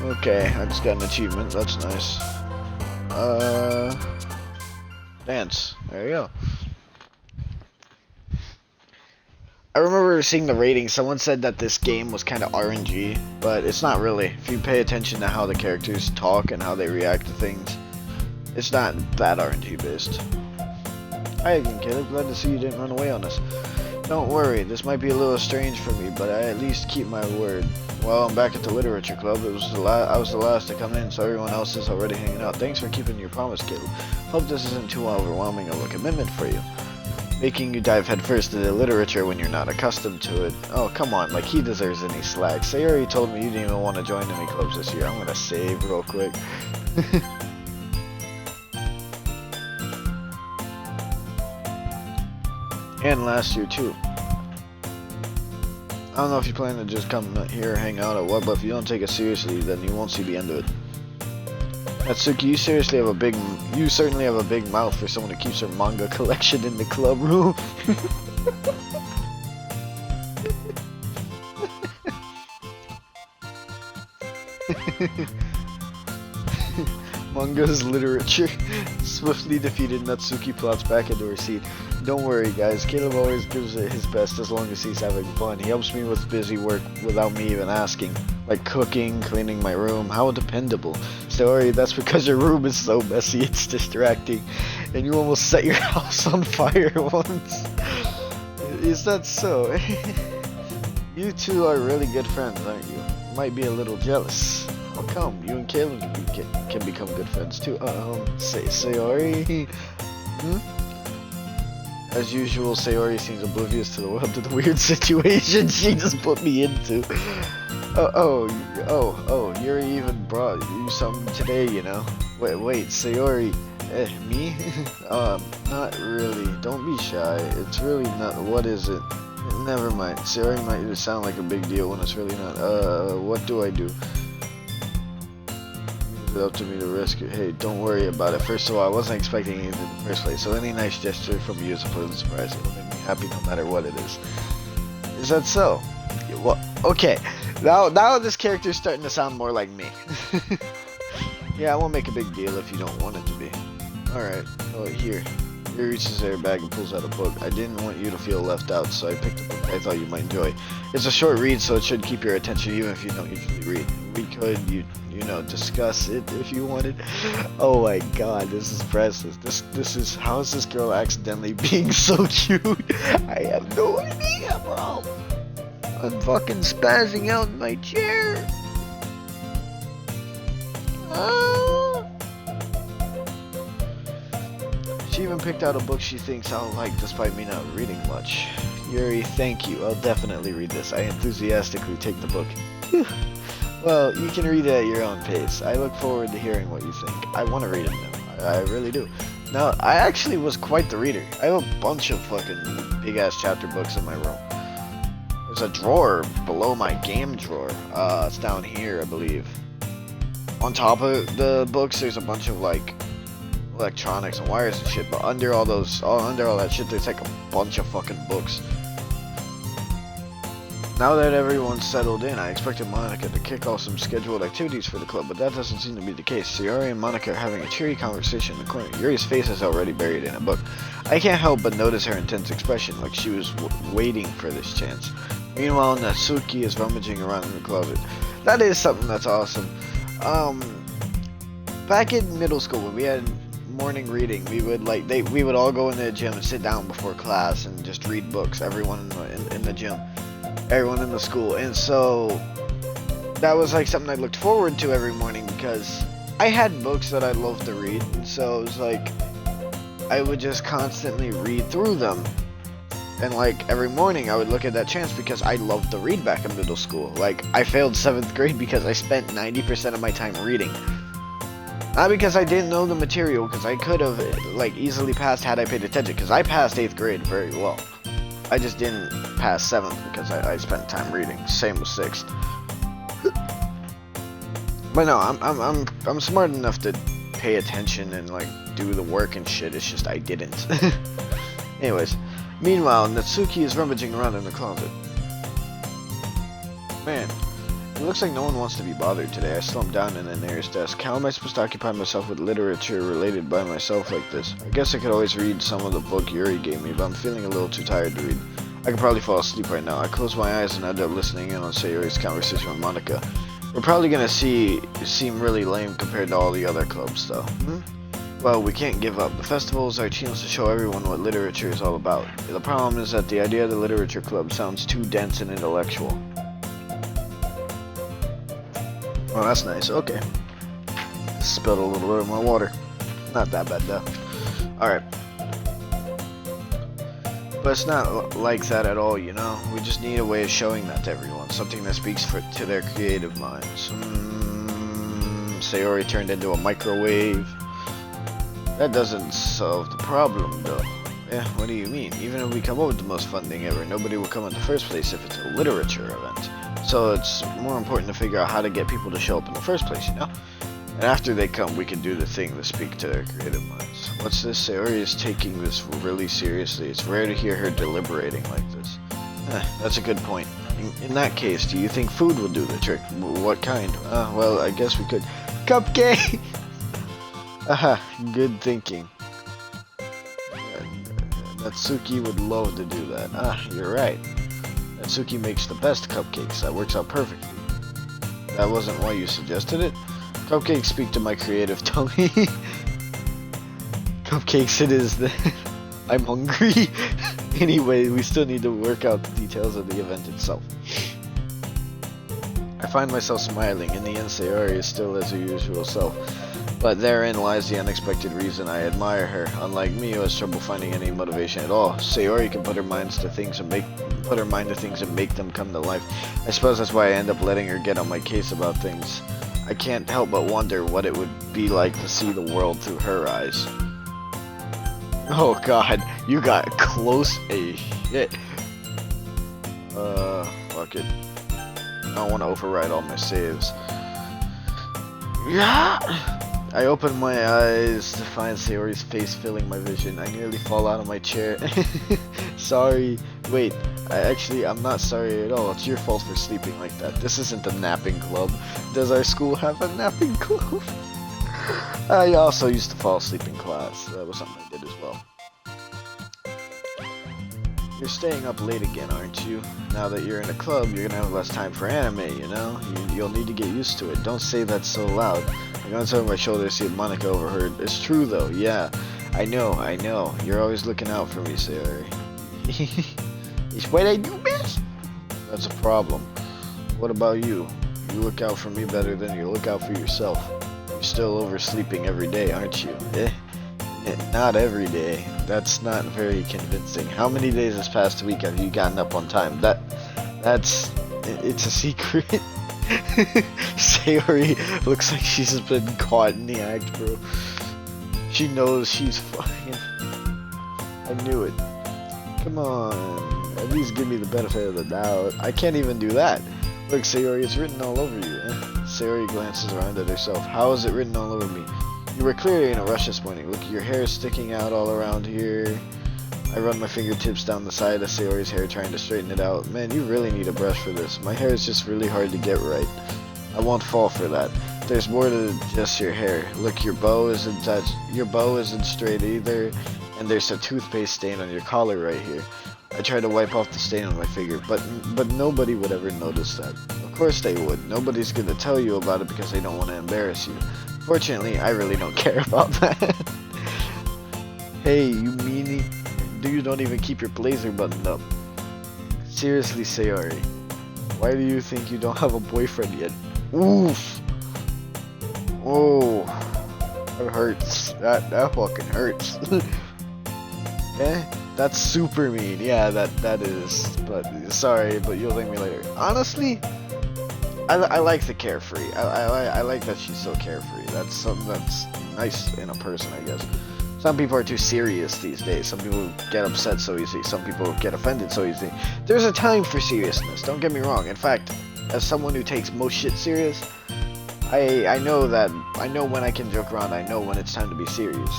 Okay, I just got an achievement. That's nice. Dance. There you go. I remember seeing the rating. Someone said that this game was kind of RNG, but it's not really. If you pay attention to how the characters talk and how they react to things, it's not that RNG based. Hi again, Caleb. Glad to see you didn't run away on us. Don't worry, this might be a little strange for me, but I at least keep my word. Well, I'm back at the literature club. I was the last to come in, so everyone else is already hanging out. Thanks for keeping your promise, Caleb. Hope this isn't too overwhelming of a commitment for you. making you dive headfirst into literature when you're not accustomed to it. Oh, come on, like he deserves any slack. Sayori told me you didn't even want to join any clubs this year. I'm gonna save real quick. And last year too. I don't know if you plan to just come here, hang out or what, but if you don't take it seriously, then you won't see the end of it. Natsuki, you certainly have a big mouth for someone who keeps her manga collection in the club room. Manga's literature. Swiftly defeated, Natsuki plots back into her seat. Don't worry guys, Caleb always gives it his best as long as he's having fun. He helps me with busy work without me even asking. Like cooking, cleaning my room. How dependable. Sorry, that's because your room is so messy it's distracting. And you almost set your house on fire once. Is that so? You two are really good friends, aren't you? Might be a little jealous. How come? You and Caleb can become good friends too. Sayori? As usual, Sayori seems oblivious to the weird situation she just put me into. Yuri even brought you something today, you know. Wait, Sayori, me? Not really. Don't be shy. It's really not. What is it? Never mind. Sayori might sound like a big deal when it's really not. What do I do? It's up to me to rescue. Hey, don't worry about it. First of all, I wasn't expecting anything in the first place, so any nice gesture from you is a pleasant surprise. It'll make me happy no matter what it is. Is that so? Well, okay. Now this character's starting to sound more like me. Yeah, I won't make a big deal if you don't want it to be. Alright. Oh, here. He reaches her bag and pulls out a book. I didn't want you to feel left out, so I picked a book I thought you might enjoy. It's a short read, so it should keep your attention even if you don't usually read. We could, you know, discuss it if you wanted. Oh my god, this is priceless. This is, how is this girl accidentally being so cute? I have no idea, bro. I'm fucking spazzing out in my chair. She even picked out a book she thinks I'll like despite me not reading much. Yuri, thank you. I'll definitely read this. I enthusiastically take the book. Well, you can read it at your own pace. I look forward to hearing what you think. I want to read it now. I really do. Now, I actually was quite the reader. I have a bunch of fucking big-ass chapter books in my room. There's a drawer below my game drawer. It's down here, I believe. On top of the books, there's a bunch of, like, electronics and wires and shit, but under all that shit, there's like a bunch of fucking books. Now that everyone's settled in, I expected Monica to kick off some scheduled activities for the club, but that doesn't seem to be the case. Sayori and Monica are having a cheery conversation in the corner. Yuri's face is already buried in a book. I can't help but notice her intense expression, like she was waiting for this chance. Meanwhile, Natsuki is rummaging around in the closet. That is something that's awesome. Back in middle school, when we had morning reading, we would all go into the gym and sit down before class and just read books. Everyone in the gym, everyone in the school, and so that was like something I looked forward to every morning because I had books that I loved to read, and so it was like I would just constantly read through them. And like every morning I would look at that chance because I loved to read back in middle school. Like I failed 7th grade because I spent 90% of my time reading. Not because I didn't know the material, because I could have like easily passed had I paid attention, because I passed 8th grade very well. I just didn't pass 7th because I spent time reading. Same with 6th. But no, I'm smart enough to pay attention and like do the work and shit. It's just I didn't. Anyways, meanwhile, Natsuki is rummaging around in the closet. Man, it looks like no one wants to be bothered today. I slumped down in the nearest desk. How am I supposed to occupy myself with literature related by myself like this? I guess I could always read some of the book Yuri gave me, but I'm feeling a little too tired to read. I could probably fall asleep right now. I close my eyes and end up listening in on Sayori's conversation with Monica. We're probably gonna seem really lame compared to all the other clubs, though. Well, we can't give up. The festival is our chance to show everyone what literature is all about. The problem is that the idea of the literature club sounds too dense and intellectual. Oh, that's nice. Okay. Spilled a little bit of my water. Not that bad, though. Alright. But it's not like that at all, you know? We just need a way of showing that to everyone. Something that speaks to their creative minds. Sayori turned into a microwave. That doesn't solve the problem, though. Yeah, what do you mean? Even if we come up with the most fun thing ever, nobody will come in the first place if it's a literature event. So it's more important to figure out how to get people to show up in the first place, you know? And after they come, we can do the thing to speak to their creative minds. What's this? Sayori is taking this really seriously. It's rare to hear her deliberating like this. That's a good point. In that case, do you think food will do the trick? What kind? Well, I guess we could... Cupcake! Aha, good thinking. Natsuki would love to do that. You're right. Natsuki makes the best cupcakes. That works out perfectly. That wasn't why you suggested it? Cupcakes speak to my creative tummy. Cupcakes it is then. I'm hungry. Anyway, we still need to work out the details of the event itself. I find myself smiling. In the end, Sayori is still as her usual self. But therein lies the unexpected reason I admire her. Unlike me, who has trouble finding any motivation at all, Sayori can put her mind to things and make them come to life. I suppose that's why I end up letting her get on my case about things. I can't help but wonder what it would be like to see the world through her eyes. Oh god, you got close as shit. Fuck it. I don't want to override all my saves. Yeah. I open my eyes to find Sayori's face filling my vision. I nearly fall out of my chair. Sorry. Wait, I'm not sorry at all. It's your fault for sleeping like that. This isn't a napping club. Does our school have a napping club? I also used to fall asleep in class. That was something I did as well. You're staying up late again, aren't you? Now that you're in a club, you're gonna have less time for anime, you know? You'll need to get used to it. Don't say that so loud. I'm gonna turn my shoulder to see if Monica overheard. It's true though, yeah. I know. You're always looking out for me, Sayori. It's what I do best. That's a problem. What about you? You look out for me better than you look out for yourself. You're still oversleeping every day, aren't you? Not every day. That's not very convincing. How many days this past week have you gotten up on time? It's a secret. Sayori looks like she's been caught in the act, bro. She knows she's fucking... I knew it. Come on. At least give me the benefit of the doubt. I can't even do that. Look, Sayori, it's written all over you. Sayori glances around at herself. How is it written all over me? You were clearly in a rush this morning. Look, your hair is sticking out all around here. I run my fingertips down the side of Sayori's hair trying to straighten it out. Man, you really need a brush for this. My hair is just really hard to get right. I won't fall for that. There's more to just your hair. Look, your bow isn't straight either, and there's a toothpaste stain on your collar right here. I tried to wipe off the stain on my finger, but nobody would ever notice that. Of course they would. Nobody's gonna tell you about it because they don't want to embarrass you. Fortunately, I really don't care about that. Hey, you meanie. You don't even keep your blazer buttoned up. Seriously, Sayori. Why do you think you don't have a boyfriend yet? Oof. Oh. That hurts. That fucking hurts. That's super mean. Yeah, that is. But sorry, but you'll thank me later. Honestly, I like the carefree. I like that she's so carefree. That's something that's nice in a person, I guess. Some people are too serious these days. Some people get upset so easy. Some people get offended so easy. There's a time for seriousness, don't get me wrong. In fact, as someone who takes most shit serious, I know when I can joke around. I know when it's time to be serious.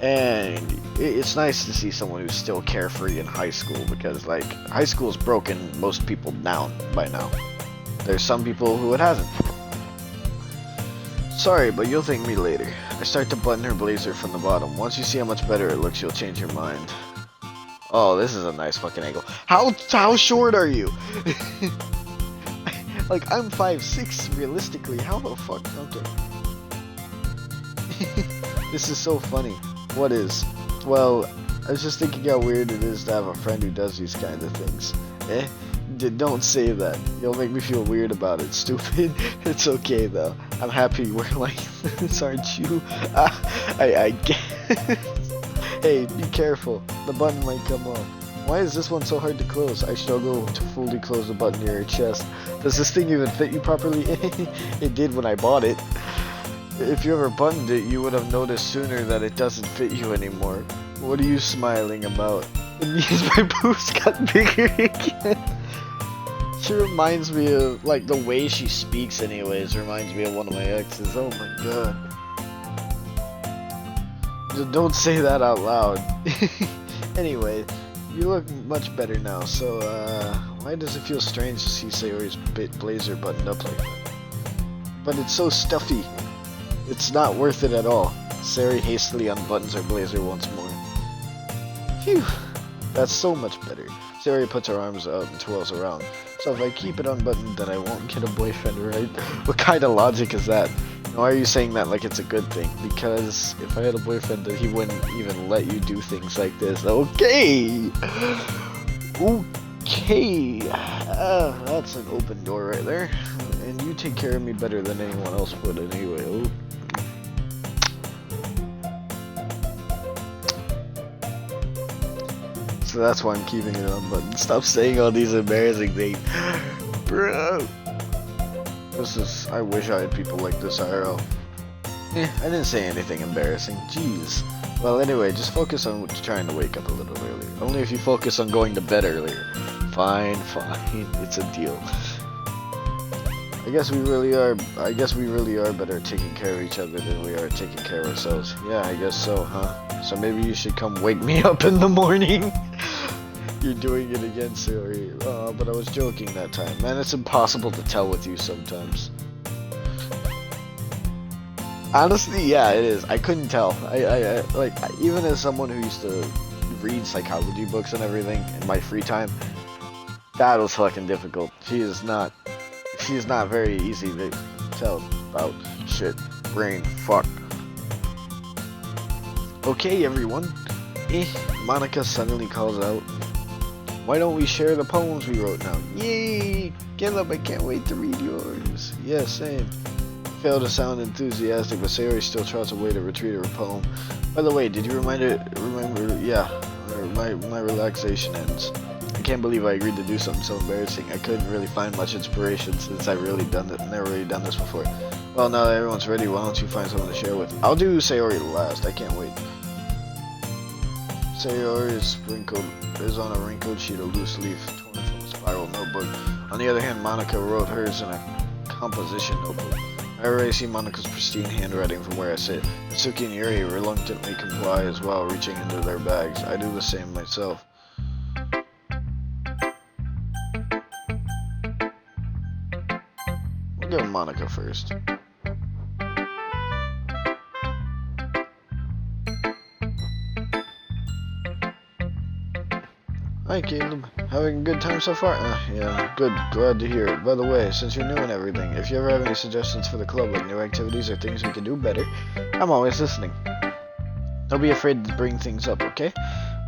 And it's nice to see someone who's still carefree in high school, because like high school's broken most people down by now. There's some people who it hasn't. Sorry, but you'll thank me later. I start to button her blazer from the bottom. Once you see how much better it looks, you'll change your mind. Oh, this is a nice fucking angle. How short are you? Like, I'm 5'6", realistically. How the fuck? Okay. This is so funny. What is? Well, I was just thinking how weird it is to have a friend who does these kind of things. Don't say that. You'll make me feel weird about it, stupid. It's okay, though. I'm happy we're like this, aren't you? I guess. Hey, be careful. The button might come off. Why is this one so hard to close? I struggle to fully close the button near your chest. Does this thing even fit you properly? It did when I bought it. If you ever buttoned it, you would have noticed sooner that it doesn't fit you anymore. What are you smiling about? The knees my boobs got bigger again. She reminds me of, like, the way she speaks anyways reminds me of one of my exes. Oh my god. Don't say that out loud. Anyway, you look much better now, so, why does it feel strange to see Sayori's blazer buttoned up like that? But it's so stuffy. It's not worth it at all. Sayori hastily unbuttons her blazer once more. Phew, that's so much better. Sayori puts her arms out and twirls around. So if I keep it unbuttoned, then I won't get a boyfriend, right? What kind of logic is that? Why are you saying that like it's a good thing? Because if I had a boyfriend, then he wouldn't even let you do things like this. Okay! Okay! That's an open door right there. And you take care of me better than anyone else would anyway. Oh. So that's why I'm keeping it unbuttoned. Stop saying all these embarrassing things. Bro! I wish I had people like this IRL. I didn't say anything embarrassing. Jeez. Well, anyway, just focus on trying to wake up a little earlier. Only if you focus on going to bed earlier. Fine, fine. It's a deal. I guess we really are better at taking care of each other than we are at taking care of ourselves. Yeah, I guess so, huh? So maybe you should come wake me up in the morning. You're doing it again, Sayori. But I was joking that time. Man, it's impossible to tell with you sometimes. Honestly, yeah, it is. I couldn't tell. I even as someone who used to read psychology books and everything in my free time, that was fucking difficult. She is not very easy to tell about shit. Brain, fuck. Okay, everyone. Monica suddenly calls out. Why don't we share the poems we wrote now? Yay! Caleb, I can't wait to read yours. Yeah, same. Fail to sound enthusiastic, but Sayori still trots away to retrieve her poem. By the way, did you remember, yeah, my relaxation ends. I can't believe I agreed to do something so embarrassing. I couldn't really find much inspiration since I've never really done this before. Well, now that everyone's ready, why don't you find someone to share with? I'll do Sayori last, I can't wait. Sayori is on a wrinkled sheet of loose leaf, torn from a spiral notebook. On the other hand, Monica wrote hers in a composition notebook. I already see Monica's pristine handwriting from where I sit. Mitsuki and Yuri reluctantly comply as well, reaching into their bags. I do the same myself. We'll give Monica first. Hi, Caleb. Having a good time so far? Yeah, good. Glad to hear it. By the way, since you're new and everything, if you ever have any suggestions for the club, like new activities or things we can do better, I'm always listening. Don't be afraid to bring things up, okay?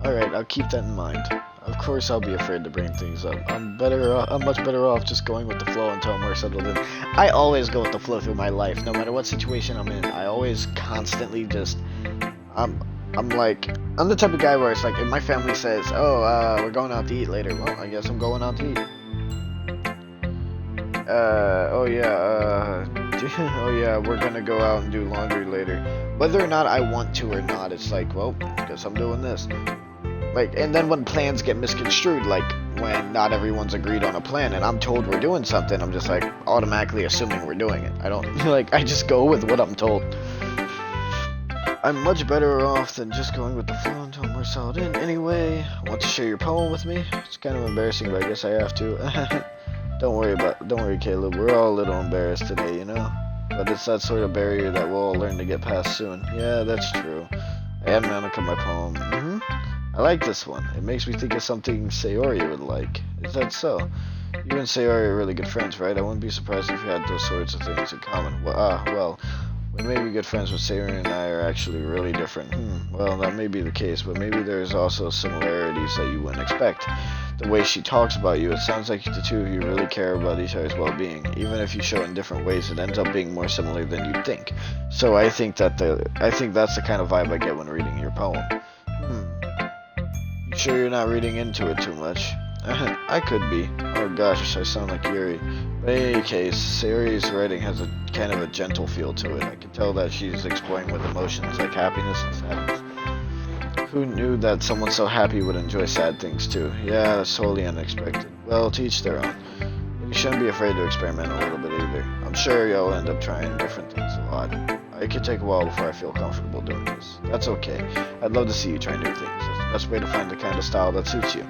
Alright, I'll keep that in mind. Of course I'll be afraid to bring things up. I'm much better off just going with the flow until I'm more settled in. I always go with the flow through my life, no matter what situation I'm in. I always constantly just... I'm the type of guy where it's like, if my family says, oh, we're going out to eat later, well, I guess I'm going out to eat. Oh yeah, we're gonna go out and do laundry later. Whether or not I want to or not, it's like, well, I guess I'm doing this. Like, and then when plans get misconstrued, like, when not everyone's agreed on a plan and I'm told we're doing something, I'm just like, automatically assuming we're doing it. I don't, I just go with what I'm told. I'm much better off than just going with the flow until I'm more solid in. Anyway, want to share your poem with me? It's kind of embarrassing, but I guess I have to. Don't worry, Caleb. We're all a little embarrassed today, you know? But it's that sort of barrier that we'll all learn to get past soon. Yeah, that's true. I had Monica my poem. I like this one. It makes me think of something Sayori would like. Is that so? You and Sayori are really good friends, right? I wouldn't be surprised if you had those sorts of things in common. Well, we may be good friends, but Sayori and I are actually really different. Well, that may be the case, but maybe there's also similarities that you wouldn't expect. The way she talks about you, it sounds like the two of you really care about each other's well-being. Even if you show it in different ways, it ends up being more similar than you'd think. So I think that's the kind of vibe I get when reading your poem. Sure you're not reading into it too much? I could be. Oh gosh, I sound like Yuri. But in any case, Yuri's writing has a kind of a gentle feel to it. I can tell that she's exploring with emotions like happiness and sadness. Who knew that someone so happy would enjoy sad things too? Yeah, that's totally unexpected. Well, to each their own. You shouldn't be afraid to experiment a little bit either. I'm sure you'll end up trying different things a lot. It could take a while before I feel comfortable doing this. That's okay. I'd love to see you try new things. That's the best way to find the kind of style that suits you.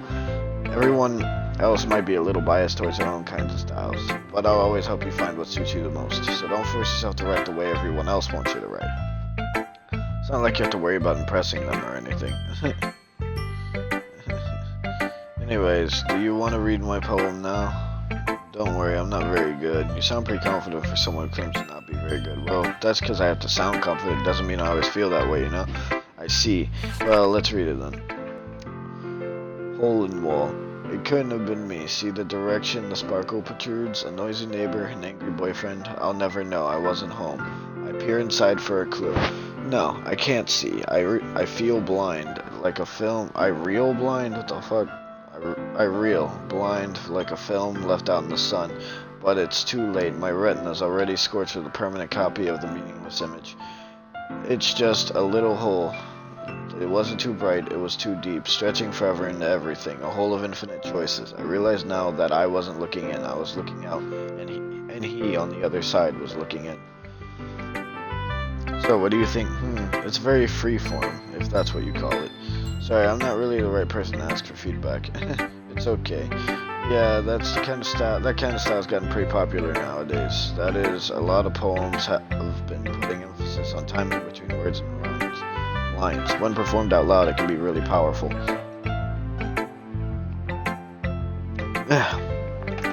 Everyone else might be a little biased towards their own kinds of styles, but I'll always help you find what suits you the most. So don't force yourself to write the way everyone else wants you to write. It's not like you have to worry about impressing them or anything. Anyways, do you want to read my poem now? Don't worry, I'm not very good. You sound pretty confident for someone who claims to not be very good. Well, that's because I have to sound confident. Doesn't mean I always feel that way, you know? I see. Well, let's read it then. Hole in wall. It couldn't have been me. See the direction the sparkle protrudes? A noisy neighbor, an angry boyfriend? I'll never know. I wasn't home. I peer inside for a clue. No, I can't see. I feel blind. Like a film. I reel blind? What the fuck? I reel blind like a film left out in the sun. But it's too late. My retina's already scorched with a permanent copy of the meaningless image. It's just a little hole. It wasn't too bright, it was too deep, stretching forever into everything, a hole of infinite choices. I realize now that I wasn't looking in, I was looking out, and he on the other side was looking in. So, what do you think? It's very freeform, if that's what you call it. Sorry, I'm not really the right person to ask for feedback. It's okay. Yeah, that's the kind of style. That kind of style's gotten pretty popular nowadays. That is, a lot of poems have been putting emphasis on timing between words and lines. When performed out loud, it can be really powerful.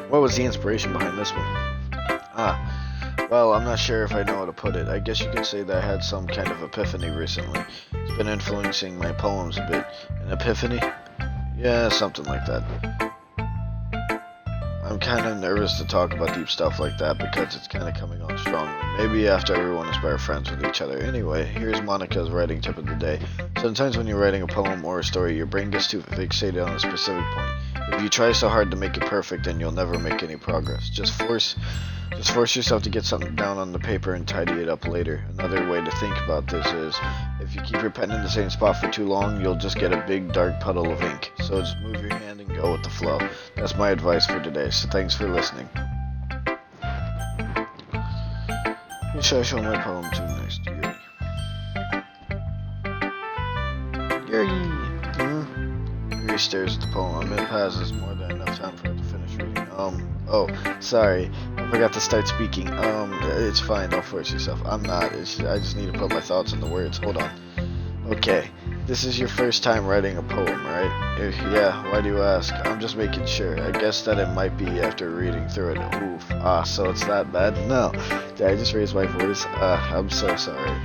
What was the inspiration behind this one? Well, I'm not sure if I know how to put it. I guess you could say that I had some kind of epiphany recently. It's been influencing my poems a bit. An epiphany? Yeah, something like that. I'm kind of nervous to talk about deep stuff like that because it's kind of coming on strongly. Maybe after everyone is better friends with each other. Anyway, here's Monica's writing tip of the day. Sometimes when you're writing a poem or a story, your brain gets too fixated on a specific point. If you try so hard to make it perfect, then you'll never make any progress. Just force yourself to get something down on the paper and tidy it up later. Another way to think about this is, if you keep your pen in the same spot for too long, you'll just get a big dark puddle of ink. So just move your hand and go with the flow. That's my advice for today, so thanks for listening. Who should I show my poem to next? Yuri. Yuri stares at the poem. A minute passes, more than enough time for it to finish reading. Oh, sorry. I forgot to start speaking. It's fine, don't force yourself. I'm not. I just need to put my thoughts into words. Hold on. Okay. This is your first time writing a poem, right? Yeah, why do you ask? I'm just making sure. I guess that it might be after reading through it. Oof. So it's that bad? No. Did I just raise my voice? I'm so sorry.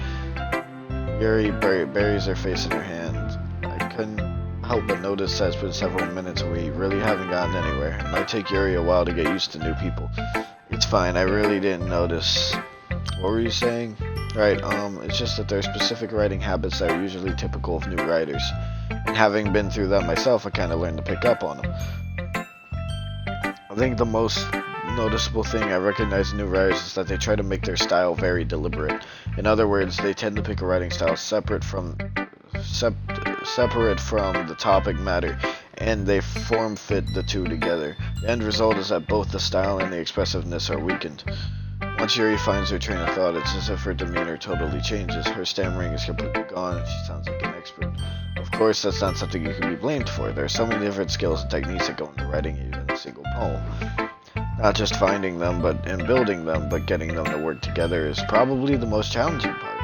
Yuri buries her face in her hand. I couldn't help but notice that it's been several minutes and we really haven't gotten anywhere. It might take Yuri a while to get used to new people. It's fine, I really didn't notice. What were you saying? Right, it's just that there are specific writing habits that are usually typical of new writers. And having been through that myself, I kind of learned to pick up on them. I think the most noticeable thing I recognize in new writers is that they try to make their style very deliberate. In other words, they tend to pick a writing style separate from the topic matter, and they form fit the two together. The end result is that both the style and the expressiveness are weakened. Once Yuri finds her train of thought, it's as if her demeanor totally changes. Her stammering is completely gone, and she sounds like an expert. Of course, that's not something you can be blamed for. There are so many different skills and techniques that go into writing even a single poem. Not just finding them and building them, but getting them to work together is probably the most challenging part.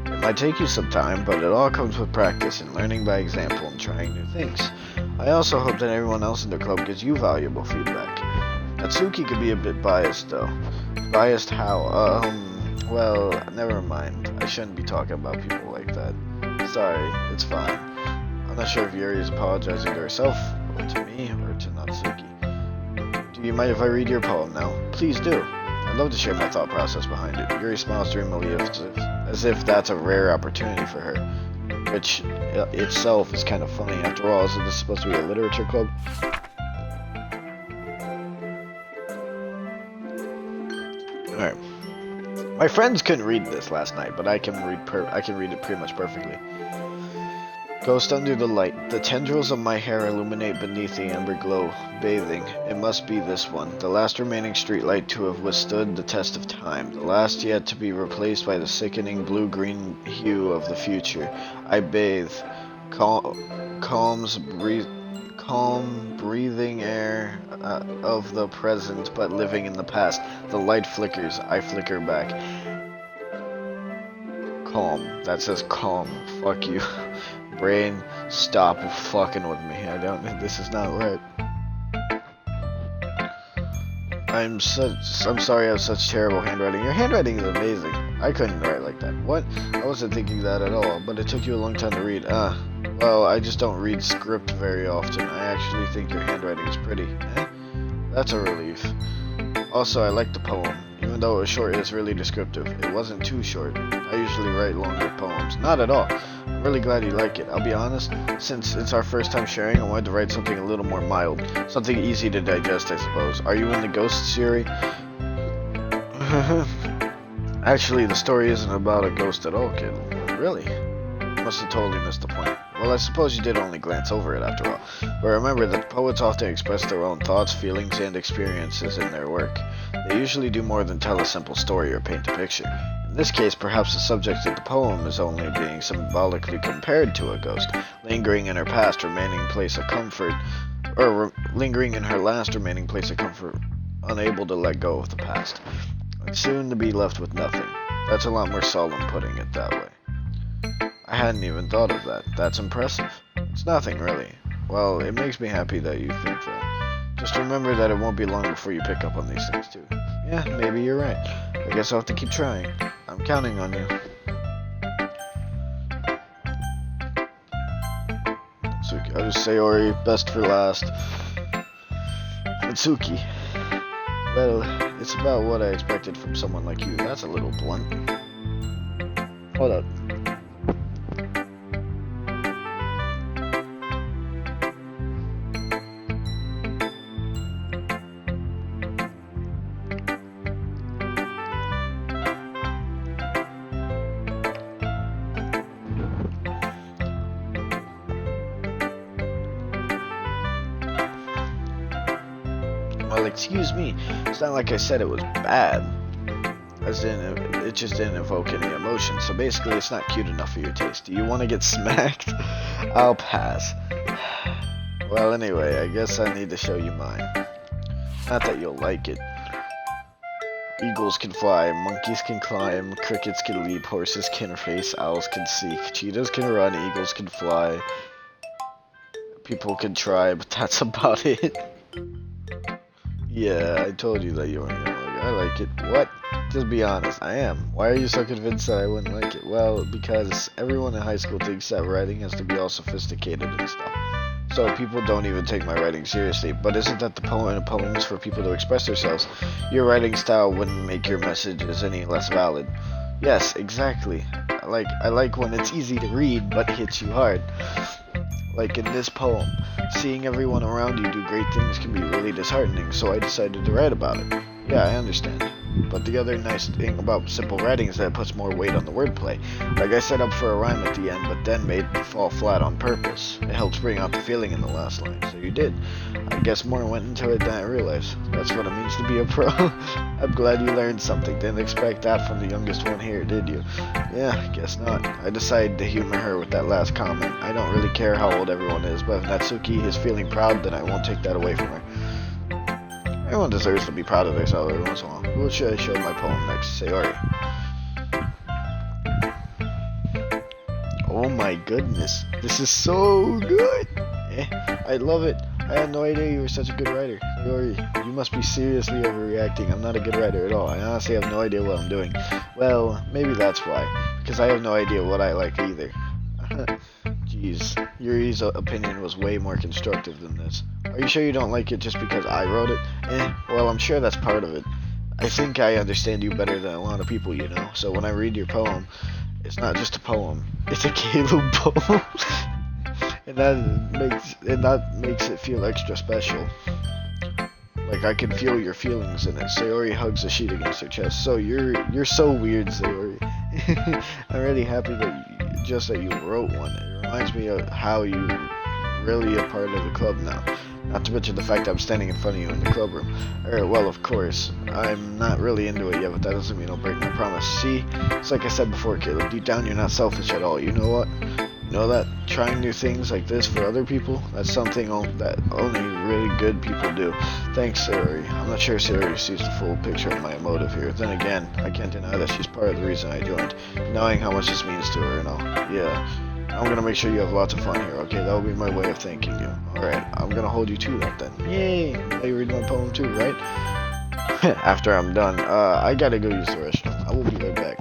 It might take you some time, but it all comes with practice and learning by example and trying new things. I also hope that everyone else in the club gives you valuable feedback. Natsuki could be a bit biased though. Biased how? Well, never mind. I shouldn't be talking about people like that. Sorry, it's fine. I'm not sure if Yuri is apologizing to herself, or to me, or to Natsuki. Do you mind if I read your poem now? Please do. I'd love to share my thought process behind it. Yuri smiles dreamily as if that's a rare opportunity for her. which itself is kind of funny. After all, isn't this supposed to be a literature club? Alright. My friends couldn't read this last night, but I can read it pretty much perfectly. Ghost under the light. The tendrils of my hair illuminate beneath the amber glow, bathing. It must be this one, the last remaining streetlight to have withstood the test of time, the last yet to be replaced by the sickening blue-green hue of the future. I bathe. Calm breathing air of the present, but living in the past. The light flickers. I flicker back. Calm. That says calm. Fuck you. Brain, stop fucking with me. This is not right. I'm sorry I have such terrible handwriting. Your handwriting is amazing. I couldn't write like that. What? I wasn't thinking that at all, but it took you a long time to read. Well, I just don't read script very often. I actually think your handwriting is pretty. That's a relief. Also, I like the poem. Even though it was short, it's really descriptive. It wasn't too short. I usually write longer poems. Not at all. I'm really glad you like it. I'll be honest, since it's our first time sharing, I wanted to write something a little more mild. Something easy to digest, I suppose. Are you in the ghost series? Actually, the story isn't about a ghost at all, kid. Really? Must have totally missed the point. Well, I suppose you did only glance over it after all. But remember that poets often express their own thoughts, feelings, and experiences in their work. They usually do more than tell a simple story or paint a picture. In this case, perhaps the subject of the poem is only being symbolically compared to a ghost, lingering in her past remaining place of comfort, or lingering in her last remaining place of comfort, unable to let go of the past, and soon to be left with nothing. That's a lot more solemn putting it that way. I hadn't even thought of that. That's impressive. It's nothing, really. Well, it makes me happy that you think that. Just remember that it won't be long before you pick up on these things, too. Yeah, maybe you're right. I guess I'll have to keep trying. I'm counting on you. Suki. I'll just say Ori, best for last. Mitsuki. Well, it's about what I expected from someone like you. That's a little blunt. Hold up. Well, excuse me, it's not like I said it was bad. As in, it just didn't evoke any emotion. So basically, it's not cute enough for your taste. Do you want to get smacked? I'll pass. Well, anyway, I guess I need to show you mine. Not that you'll like it. Eagles can fly, monkeys can climb, crickets can leap, horses can race, owls can seek, cheetahs can run, eagles can fly. People can try, but that's about it. Yeah, I told you that you weren't gonna like it. I like it. What? Just be honest. I am. Why are you so convinced that I wouldn't like it? Well, because everyone in high school thinks that writing has to be all sophisticated and stuff. So people don't even take my writing seriously. But isn't that the point of poems, for people to express themselves? Your writing style wouldn't make your messages any less valid. Yes, exactly. I like when it's easy to read, but hits you hard. Like in this poem, seeing everyone around you do great things can be really disheartening, so I decided to write about it. Yeah, I understand. But the other nice thing about simple writing is that it puts more weight on the wordplay. Like I set up for a rhyme at the end, but then made it fall flat on purpose. It helps bring out the feeling in the last line, so you did. I guess more went into it than I realized. That's what it means to be a pro. I'm glad you learned something. Didn't expect that from the youngest one here, did you? Yeah, guess not. I decided to humor her with that last comment. I don't really care how old everyone is, but if Natsuki is feeling proud, then I won't take that away from her. Everyone deserves to be proud of themselves every once in a while. Who should I show my poem next? Sayori. Oh my goodness. This is so good. I love it. I had no idea you were such a good writer. Sayori, you must be seriously overreacting. I'm not a good writer at all. I honestly have no idea what I'm doing. Well, maybe that's why. Because I have no idea what I like either. Jeez, Yuri's opinion was way more constructive than this. Are you sure you don't like it just because I wrote it? Well, I'm sure that's part of it. I think I understand you better than a lot of people, you know, so when I read your poem, it's not just a poem. It's a Caleb poem. And that makes it feel extra special. Like I can feel your feelings in it. Sayori hugs the sheet against her chest. So you're so weird, Sayori. I'm really happy that you wrote one. It reminds me of how you really a part of the club now. Not to mention the fact that I'm standing in front of you in the club room. Well, of course, I'm not really into it yet, but that doesn't mean I'll break my promise. See, it's like I said before, Caleb. Deep down, you're not selfish at all. You know what? You know that trying new things like this for other people, that's something that only really good people do. Thanks, Sayori. I'm not sure Sayori sees the full picture of my motive here. Then again, I can't deny that she's part of the reason I joined, knowing how much this means to her and all. Yeah, I'm gonna make sure you have lots of fun here, okay? That will be my way of thanking you. Alright, I'm gonna hold you to that then. Yay! Now you read my poem too, right? After I'm done, I gotta go use the restroom. I will be right back.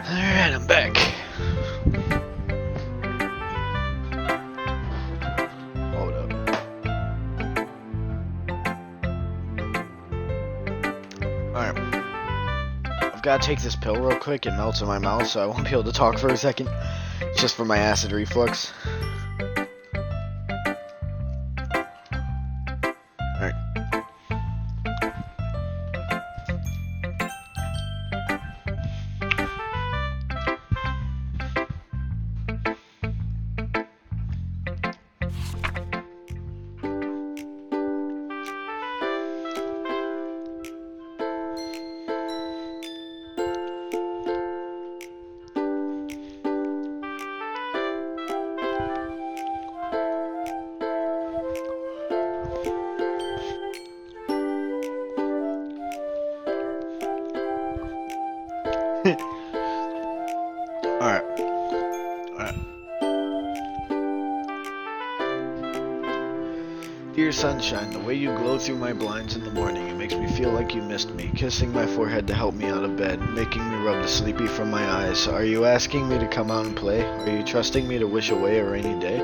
Alright, I'm back. Hold up. Alright. I've got to take this pill real quick. It melts in my mouth, so I won't be able to talk for a second. It's just for my acid reflux. Alright. Alright. Alright. Dear sunshine, the way you glow through my blinds in the morning, it makes me feel like you missed me, kissing my forehead to help me out of bed, making me rub the sleepy from my eyes. Are you asking me to come out and play? Are you trusting me to wish away a rainy day?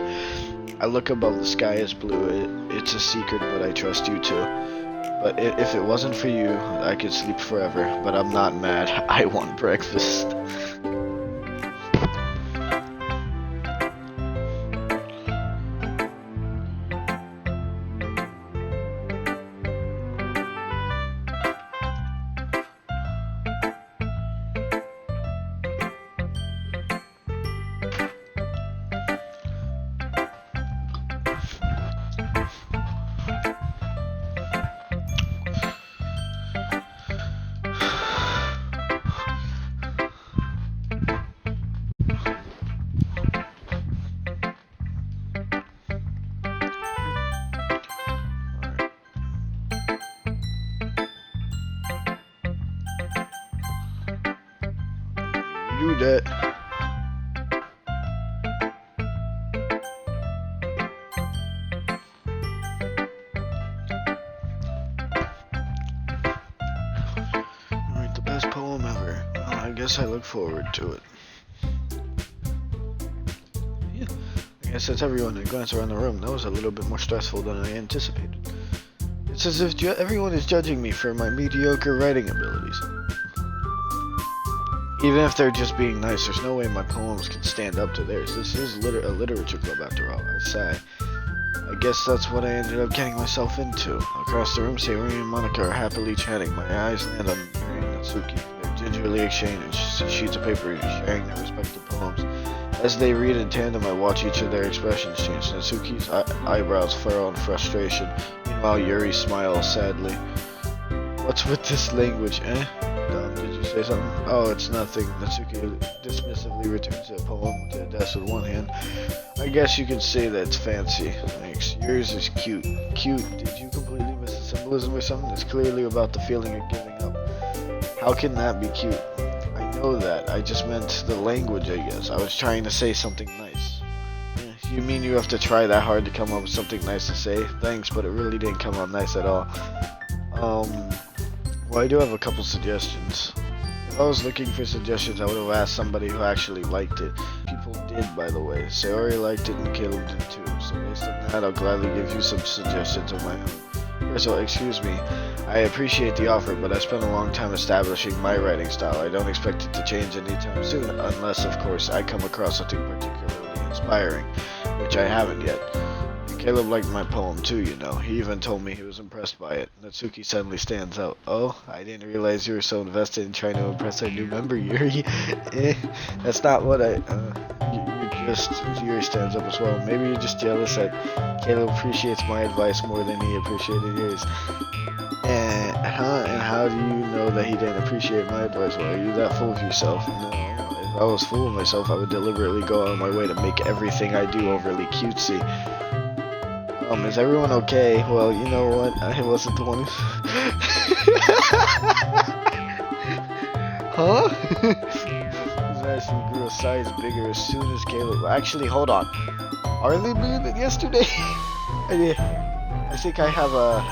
I look above, the sky is blue. It's a secret, but I trust you too. But if it wasn't for you, I could sleep forever. But I'm not mad. I want breakfast. Do that. Write the best poem ever. Well, I guess I look forward to it. Yeah, I guess that's everyone. I glance around the room. That was a little bit more stressful than I anticipated. It's as if everyone is judging me for my mediocre writing abilities. Even if they're just being nice, there's no way my poems can stand up to theirs. This is a literature club after all, I sigh. I guess that's what I ended up getting myself into. Across the room, Sayori and Monica are happily chatting. My eyes land on Mary and Natsuki. They're gingerly exchanging sheets of paper, sharing their respective poems. As they read in tandem, I watch each of their expressions change. Natsuki's eyebrows furrow in frustration. Meanwhile, Yuri smiles sadly. What's with this language, eh? Did you say something? Oh, it's nothing. Natsuki dismissively returns the poem to the desk with one hand. I guess you could say that's fancy. Thanks. Yours is cute. Cute? Did you completely miss the symbolism or something? It's clearly about the feeling of giving up. How can that be cute? I know that. I just meant the language, I guess. I was trying to say something nice. You mean you have to try that hard to come up with something nice to say? Thanks, but it really didn't come out nice at all. Well, I do have a couple suggestions. If I was looking for suggestions, I would have asked somebody who actually liked it. People did, by the way. Sayori liked it and Caleb did too. So based on that, I'll gladly give you some suggestions of my own. First of all, excuse me. I appreciate the offer, but I spent a long time establishing my writing style. I don't expect it to change anytime soon, unless, of course, I come across something particularly inspiring, which I haven't yet. Caleb liked my poem too, you know. He even told me he was impressed by it. Natsuki suddenly stands out. Oh, I didn't realize you were so invested in trying to impress our new member, Yuri. That's not what Yuri stands up as well. Maybe you're just jealous that Caleb appreciates my advice more than he appreciated yours. And how do you know that he didn't appreciate my advice? Well, are you that full of yourself? No. If I was full of myself, I would deliberately go out of my way to make everything I do overly cutesy. Is everyone okay? Well, you know what? I wasn't the one who... Huh? His eyes grew a size bigger as soon as Caleb... Actually, hold on. Are they bigger than yesterday? I think I have a...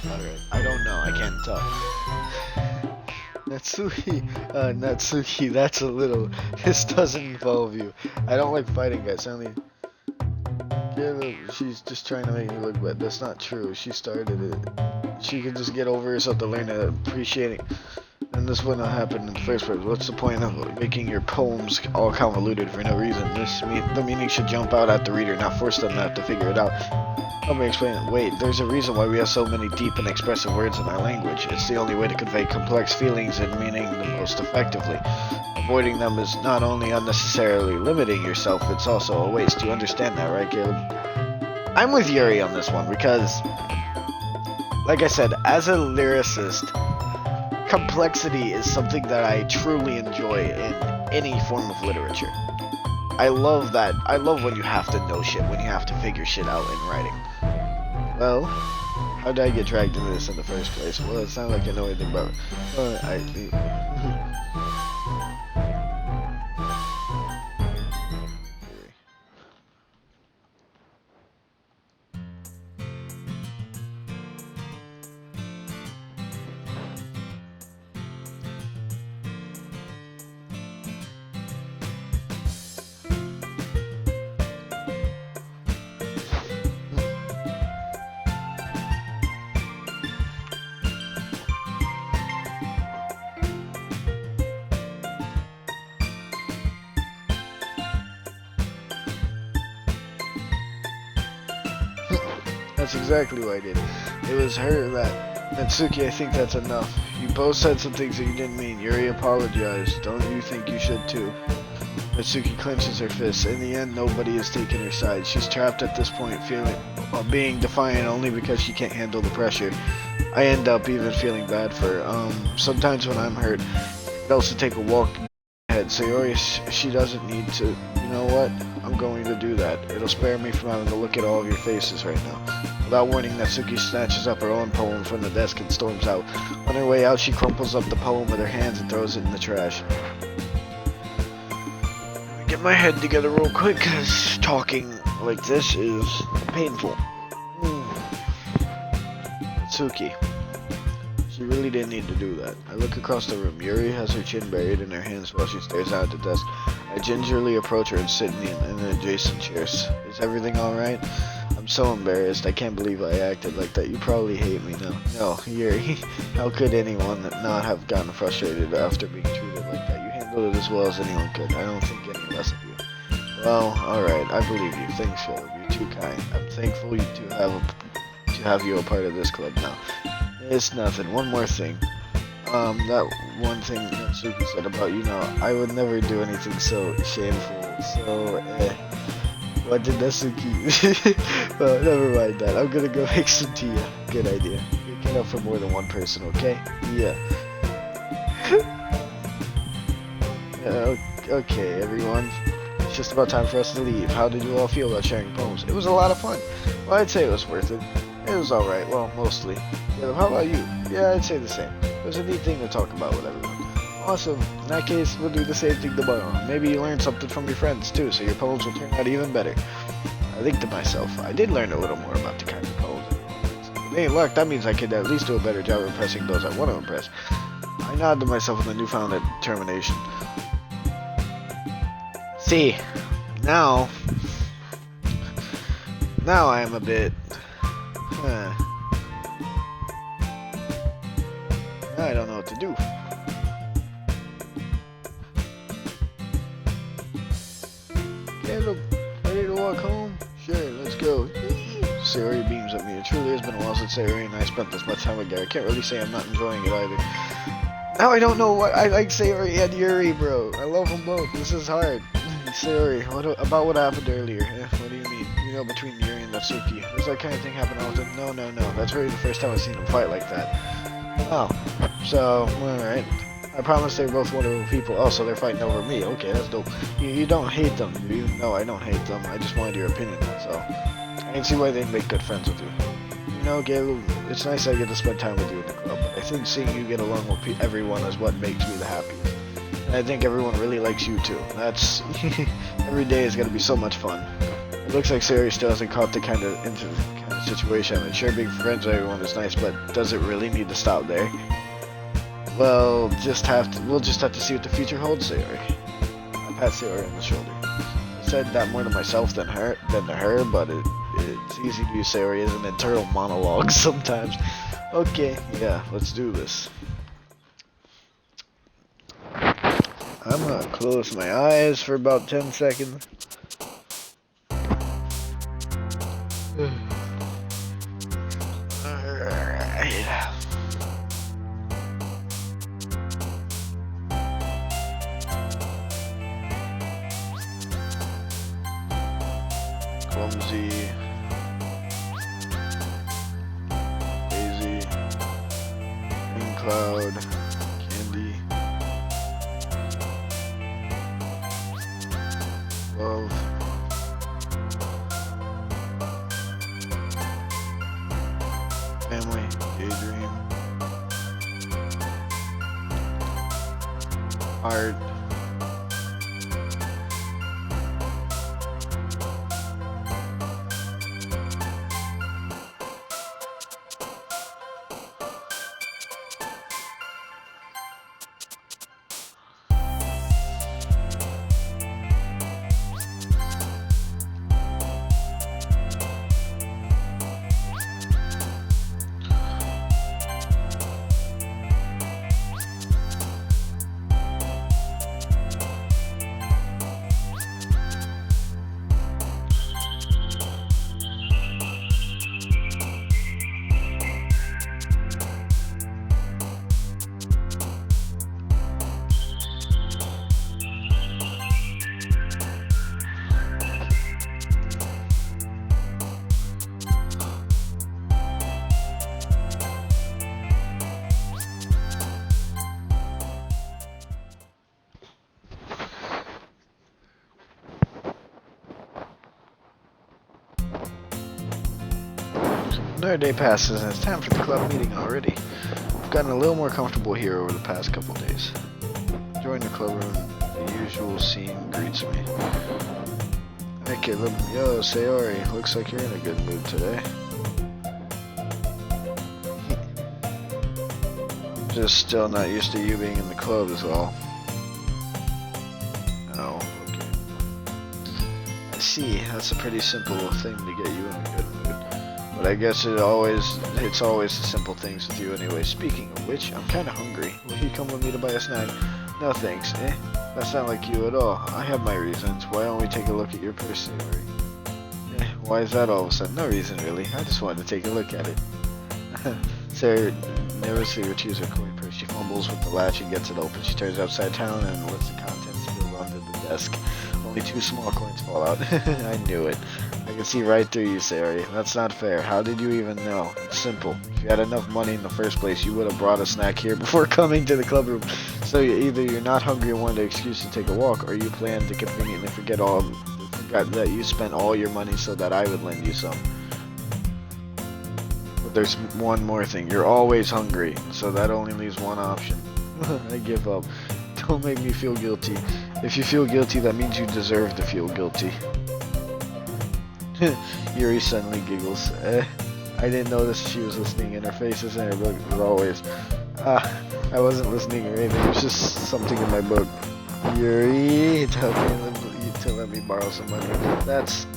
Alright, I don't know. I can't tell. Natsuki, that's a little... This doesn't involve you. I don't like fighting guys, she's just trying to make me look bad. That's not true. She started it. She could just get over herself to learn to appreciate it. And this wouldn't have happened in the first place. What's the point of making your poems all convoluted for no reason? The meaning should jump out at the reader, not force them to have to figure it out. Let me explain it. Wait, there's a reason why we have so many deep and expressive words in our language. It's the only way to convey complex feelings and meaning the most effectively. Avoiding them is not only unnecessarily limiting yourself, it's also a waste. You understand that, right, Caleb? I'm with Yuri on this one because, like I said, as a lyricist, complexity is something that I truly enjoy in any form of literature. I love that. I love when you have to know shit, when you have to figure shit out in writing. Well, how did I get dragged into this in the first place? Well, it sounds like I know anything about it. That's exactly what I did. It was her that... Natsuki, I think that's enough. You both said some things that you didn't mean. Yuri apologized. Don't you think you should too? Natsuki clenches her fists. In the end, nobody is taking her side. She's trapped at this point, being defiant only because she can't handle the pressure. I end up even feeling bad for her. Sometimes when I'm hurt, I'd also take a walk ahead. Sayori, she doesn't need to. You know what? I'm going to do that. It'll spare me from having to look at all of your faces right now. Without warning, Natsuki snatches up her own poem from the desk and storms out. On her way out, she crumples up the poem with her hands and throws it in the trash. Get my head together real quick, cause talking like this is painful. Natsuki. She really didn't need to do that. I look across the room. Yuri has her chin buried in her hands while she stares out at the desk. I gingerly approach her and sit in the adjacent chairs. Is everything alright? I'm so embarrassed. I can't believe I acted like that. You probably hate me now. No, Yuri. How could anyone not have gotten frustrated after being treated like that? You handled it as well as anyone could. I don't think any less of you. Well, alright. I believe you. Thanks, Philip. You're too kind. I'm thankful to have you a part of this club now. It's nothing. One more thing. That one thing Natsuki said about, I would never do anything so shameful. So, what did Natsuki? Well, never mind that. I'm gonna go make some tea. Good idea. Get up for more than one person, okay? Yeah. Okay, everyone. It's just about time for us to leave. How did you all feel about sharing poems? It was a lot of fun. Well, I'd say it was worth it. It was alright. Well, mostly. Yeah, how about you? Yeah, I'd say the same. It was a neat thing to talk about with everyone. Awesome. In that case, we'll do the same thing tomorrow. Maybe you learned something from your friends, too, so your poems will turn out even better. I think to myself, I did learn a little more about the kind of poems everyone writes. With any luck, that means I could at least do a better job of impressing those I want to impress. I nodded to myself with a newfound determination. See, now I am a bit... I don't know what to do. Caleb, ready to walk home? Sure, let's go. Sayori beams at me. It truly has been a while since Sayori and I spent this much time together. I can't really say I'm not enjoying it either. Now I don't know what I like Sayori and Yuri, bro. I love them both. This is hard. Sayori, about what happened earlier? What do you mean? Between Yuri and Natsuki. Does that kind of thing happen often? No. That's really the first time I've seen them fight like that. Oh, so, alright. I promise they're both wonderful people. Oh, so they're fighting over me. Okay, that's dope. You don't hate them, do you? No, I don't hate them. I just wanted your opinion, that's all. I can see why they'd make good friends with you. Gail, it's nice I get to spend time with you in the club, but I think seeing you get along with everyone is what makes me the happiest. And I think everyone really likes you too. That's... every day is going to be so much fun. It looks like Sayori still hasn't caught the kind of situation. I'm sure being friends with everyone is nice, but does it really need to stop there? Well, we'll just have to see what the future holds, Sayori. I pat Sayori on the shoulder. I said that more to myself than to her, but it's easy to use Sayori as an internal monologue sometimes. Okay, yeah, let's do this. I'm gonna close my eyes for about 10 seconds. Alright. Clumsy. Lazy. Green cloud. Candy. Love. Family, daydream, art, Another day passes and it's time for the club meeting already. I've gotten a little more comfortable here over the past couple days. Join the club room, the usual scene greets me. Hey Caleb, yo Sayori, looks like you're in a good mood today. Just still not used to you being in the club is all. Oh, okay. I see, that's a pretty simple thing to get you in a good mood. But I guess it's always the simple things with you anyway. Speaking of which, I'm kinda hungry. Will you come with me to buy a snack? No thanks, eh? That's not like you at all. I have my reasons. Why don't we take a look at your purse, Sayori? Eh, why is that all of a sudden? No reason really. I just wanted to take a look at it. Sayori nervously retrieves her coin purse. She fumbles with the latch and gets it open. She turns upside down and lets the contents spill onto the desk. Only 2 small coins fall out. I knew it. I can see right through you, Sayori. That's not fair. How did you even know? It's simple. If you had enough money in the first place, you would have brought a snack here before coming to the club room. So either you're not hungry and wanted an excuse to take a walk, or you plan to conveniently forget that you spent all your money so that I would lend you some. But there's one more thing. You're always hungry, so that only leaves one option. I give up. Don't make me feel guilty. If you feel guilty, that means you deserve to feel guilty. Yuri suddenly giggles. I didn't notice she was listening, and her face is in her book as always. I wasn't listening or anything. It was just something in my book. Yuri, let me borrow some money.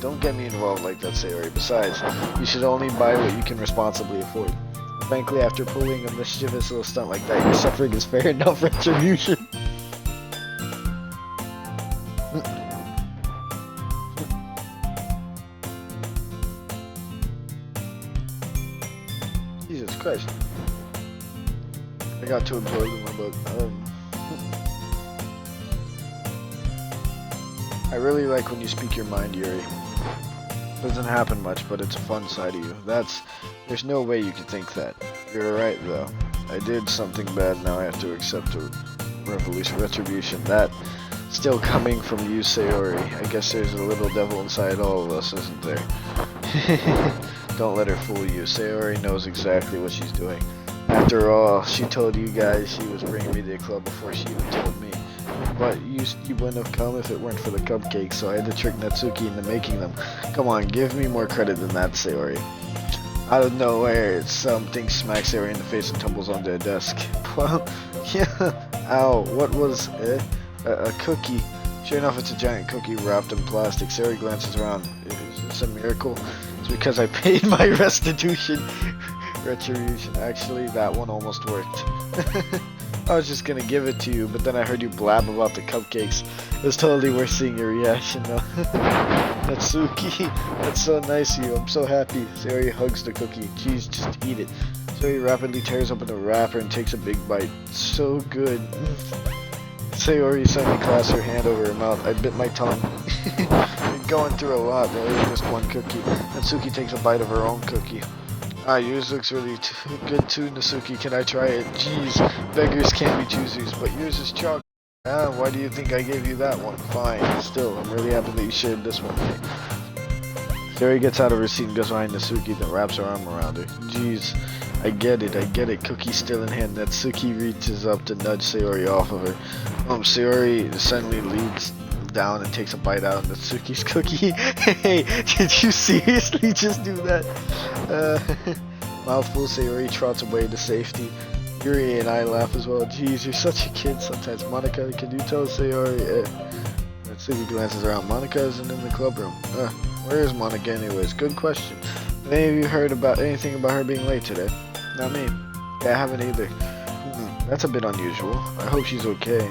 Don't get me involved like that, Sayori. Besides, you should only buy what you can responsibly afford. Frankly, after pulling a mischievous little stunt like that, your suffering is fair enough retribution. Jesus Christ. I got too absorbed in my book. I really like when you speak your mind, Yuri. Doesn't happen much, but it's a fun side of you. There's no way you could think that. You're right, though. I did something bad, now I have to accept a retribution. That still coming from you, Sayori. I guess there's a little devil inside all of us, isn't there? Don't let her fool you. Sayori knows exactly what she's doing. After all, she told you guys she was bringing me to the club before she even told me. But you wouldn't have come if it weren't for the cupcakes, so I had to trick Natsuki into making them. Come on, give me more credit than that, Sayori. Out of nowhere, something smacks Sayori in the face and tumbles onto a desk. Well, yeah, ow, what was it? A cookie. Sure enough, it's a giant cookie wrapped in plastic. Sayori glances around. Is this a miracle? It's because I paid my retribution. Actually, that one almost worked. I was just gonna give it to you, but then I heard you blab about the cupcakes. It was totally worth seeing your reaction, though. Natsuki, that's so nice of you. I'm so happy. Sayori hugs the cookie. Jeez, just eat it. Sayori rapidly tears open the wrapper and takes a big bite. So good. Sayori suddenly clasps her hand over her mouth. I bit my tongue. You're going through a lot. There is just one cookie. Natsuki takes a bite of her own cookie. Yours looks really good too, Natsuki. Can I try it? Jeez, beggars can't be choosers, but yours is chocolate. Why do you think I gave you that one? Fine. Still, I'm really happy that you shared this one with me. Sayori gets out of her seat and goes behind Natsuki, then wraps her arm around her. Jeez, I get it. Cookie still in hand. Natsuki reaches up to nudge Sayori off of her. Sayori suddenly leads down and takes a bite out of Natsuki's cookie. Hey, did you seriously just do that? Mouthful, Sayori trots away to safety. Yuri and I laugh as well. Jeez, you're such a kid sometimes. Monica, can you tell Sayori? Natsuki glances around. Monica isn't in the club room. Where is Monica anyways? Good question. Have any of you heard about anything about her being late today? Not me. Yeah, I haven't either. That's a bit unusual. I hope she's okay.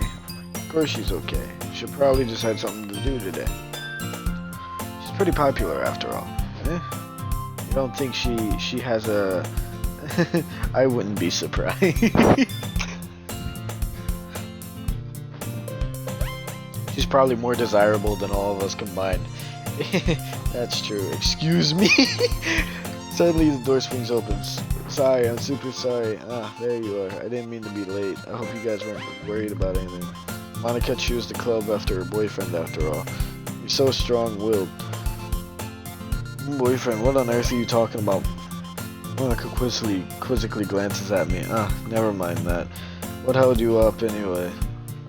Of course she's okay. She probably just had something to do today. She's pretty popular after all. You don't think she has a... I wouldn't be surprised. She's probably more desirable than all of us combined. That's true. Excuse me. Suddenly the door swings open. Sorry, I'm super sorry. There you are. I didn't mean to be late. I hope you guys weren't worried about anything. Monica chose the club after her boyfriend after all. You're so strong-willed. Boyfriend, what on earth are you talking about? Monica quizzically glances at me. Never mind that. What held you up anyway?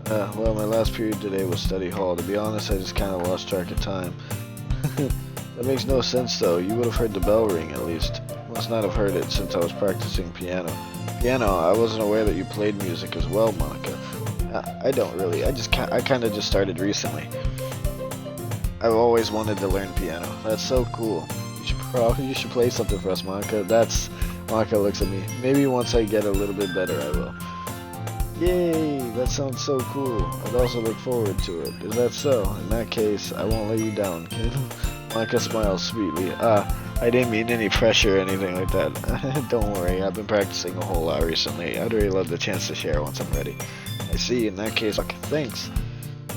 Well, my last period today was study hall. To be honest, I just kind of lost track of time. That makes no sense though. You would have heard the bell ring at least. Must not have heard it since I was practicing piano. Piano? I wasn't aware that you played music as well, Monica. I don't really. I kind of just started recently. I've always wanted to learn piano. That's so cool. You should play something for us, Monica. Monica looks at me. Maybe once I get a little bit better, I will. Yay! That sounds so cool. I'd also look forward to it. Is that so? In that case, I won't let you down, kid. Monica smiles sweetly. I didn't mean any pressure or anything like that. Don't worry, I've been practicing a whole lot recently. I'd really love the chance to share once I'm ready. I see. In that case, thanks.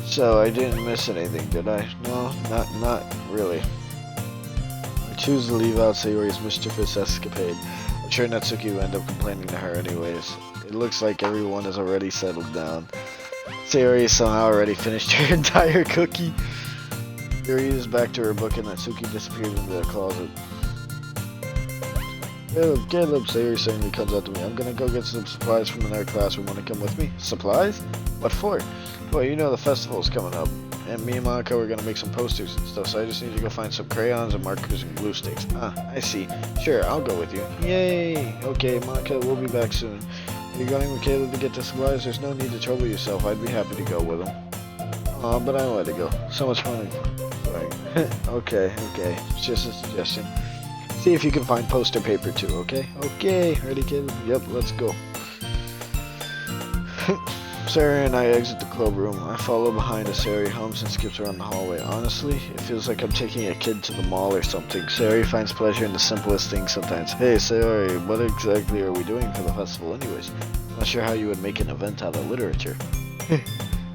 So I didn't miss anything, did I? No, not really. I choose to leave out Sayori's mischievous escapade. I'm sure Natsuki will end up complaining to her anyways. It looks like everyone has already settled down. Sayori somehow already finished her entire cookie. Yuri is back to her book and Natsuki disappeared into the closet. Caleb, Sayori suddenly comes up to me. I'm gonna go get some supplies from another classroom. Wanna come with me? Supplies? What for? Well, you know the festival's coming up. And me and Monica were gonna make some posters and stuff, so I just need to go find some crayons and markers and glue sticks. I see. Sure, I'll go with you. Yay! Okay, Monica, we'll be back soon. You're going with Caleb to get the supplies? There's no need to trouble yourself. I'd be happy to go with him. Aw, but I let it go. So much fun. Okay. It's just a suggestion. See if you can find poster paper too, okay? Okay, ready, Caleb? Yep, let's go. Sarah and I exit the club room. I follow behind as Sarah hums and skips around the hallway. Honestly, it feels like I'm taking a kid to the mall or something. Sarah finds pleasure in the simplest things sometimes. Hey, Sarah, what exactly are we doing for the festival anyways? Not sure how you would make an event out of literature.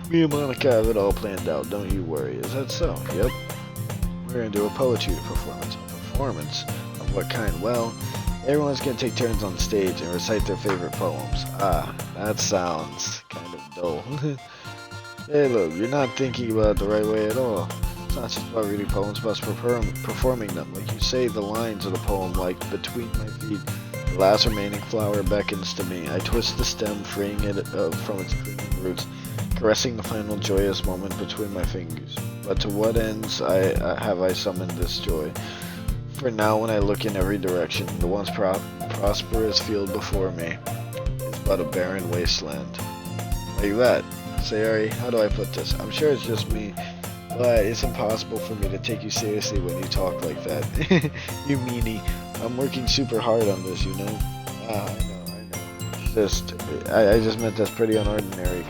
Me and Monica have it all planned out, don't you worry. Is that so? Yep. We're gonna do a poetry performance. A performance? Of what kind? Well, everyone's gonna take turns on stage and recite their favorite poems. That sounds kind of dull. Hey look, you're not thinking about it the right way at all. It's not just about reading poems, but performing them. Like you say the lines of the poem, like between my feet, the last remaining flower beckons to me. I twist the stem, freeing it from its clinging roots, caressing the final joyous moment between my fingers. But to what ends have I summoned this joy? For now, when I look in every direction, the once prosperous field before me is but a barren wasteland. Like that. Sayori, how do I put this? I'm sure it's just me, but it's impossible for me to take you seriously when you talk like that. You meanie. I'm working super hard on this, you know? I know. I just meant that's pretty unordinary.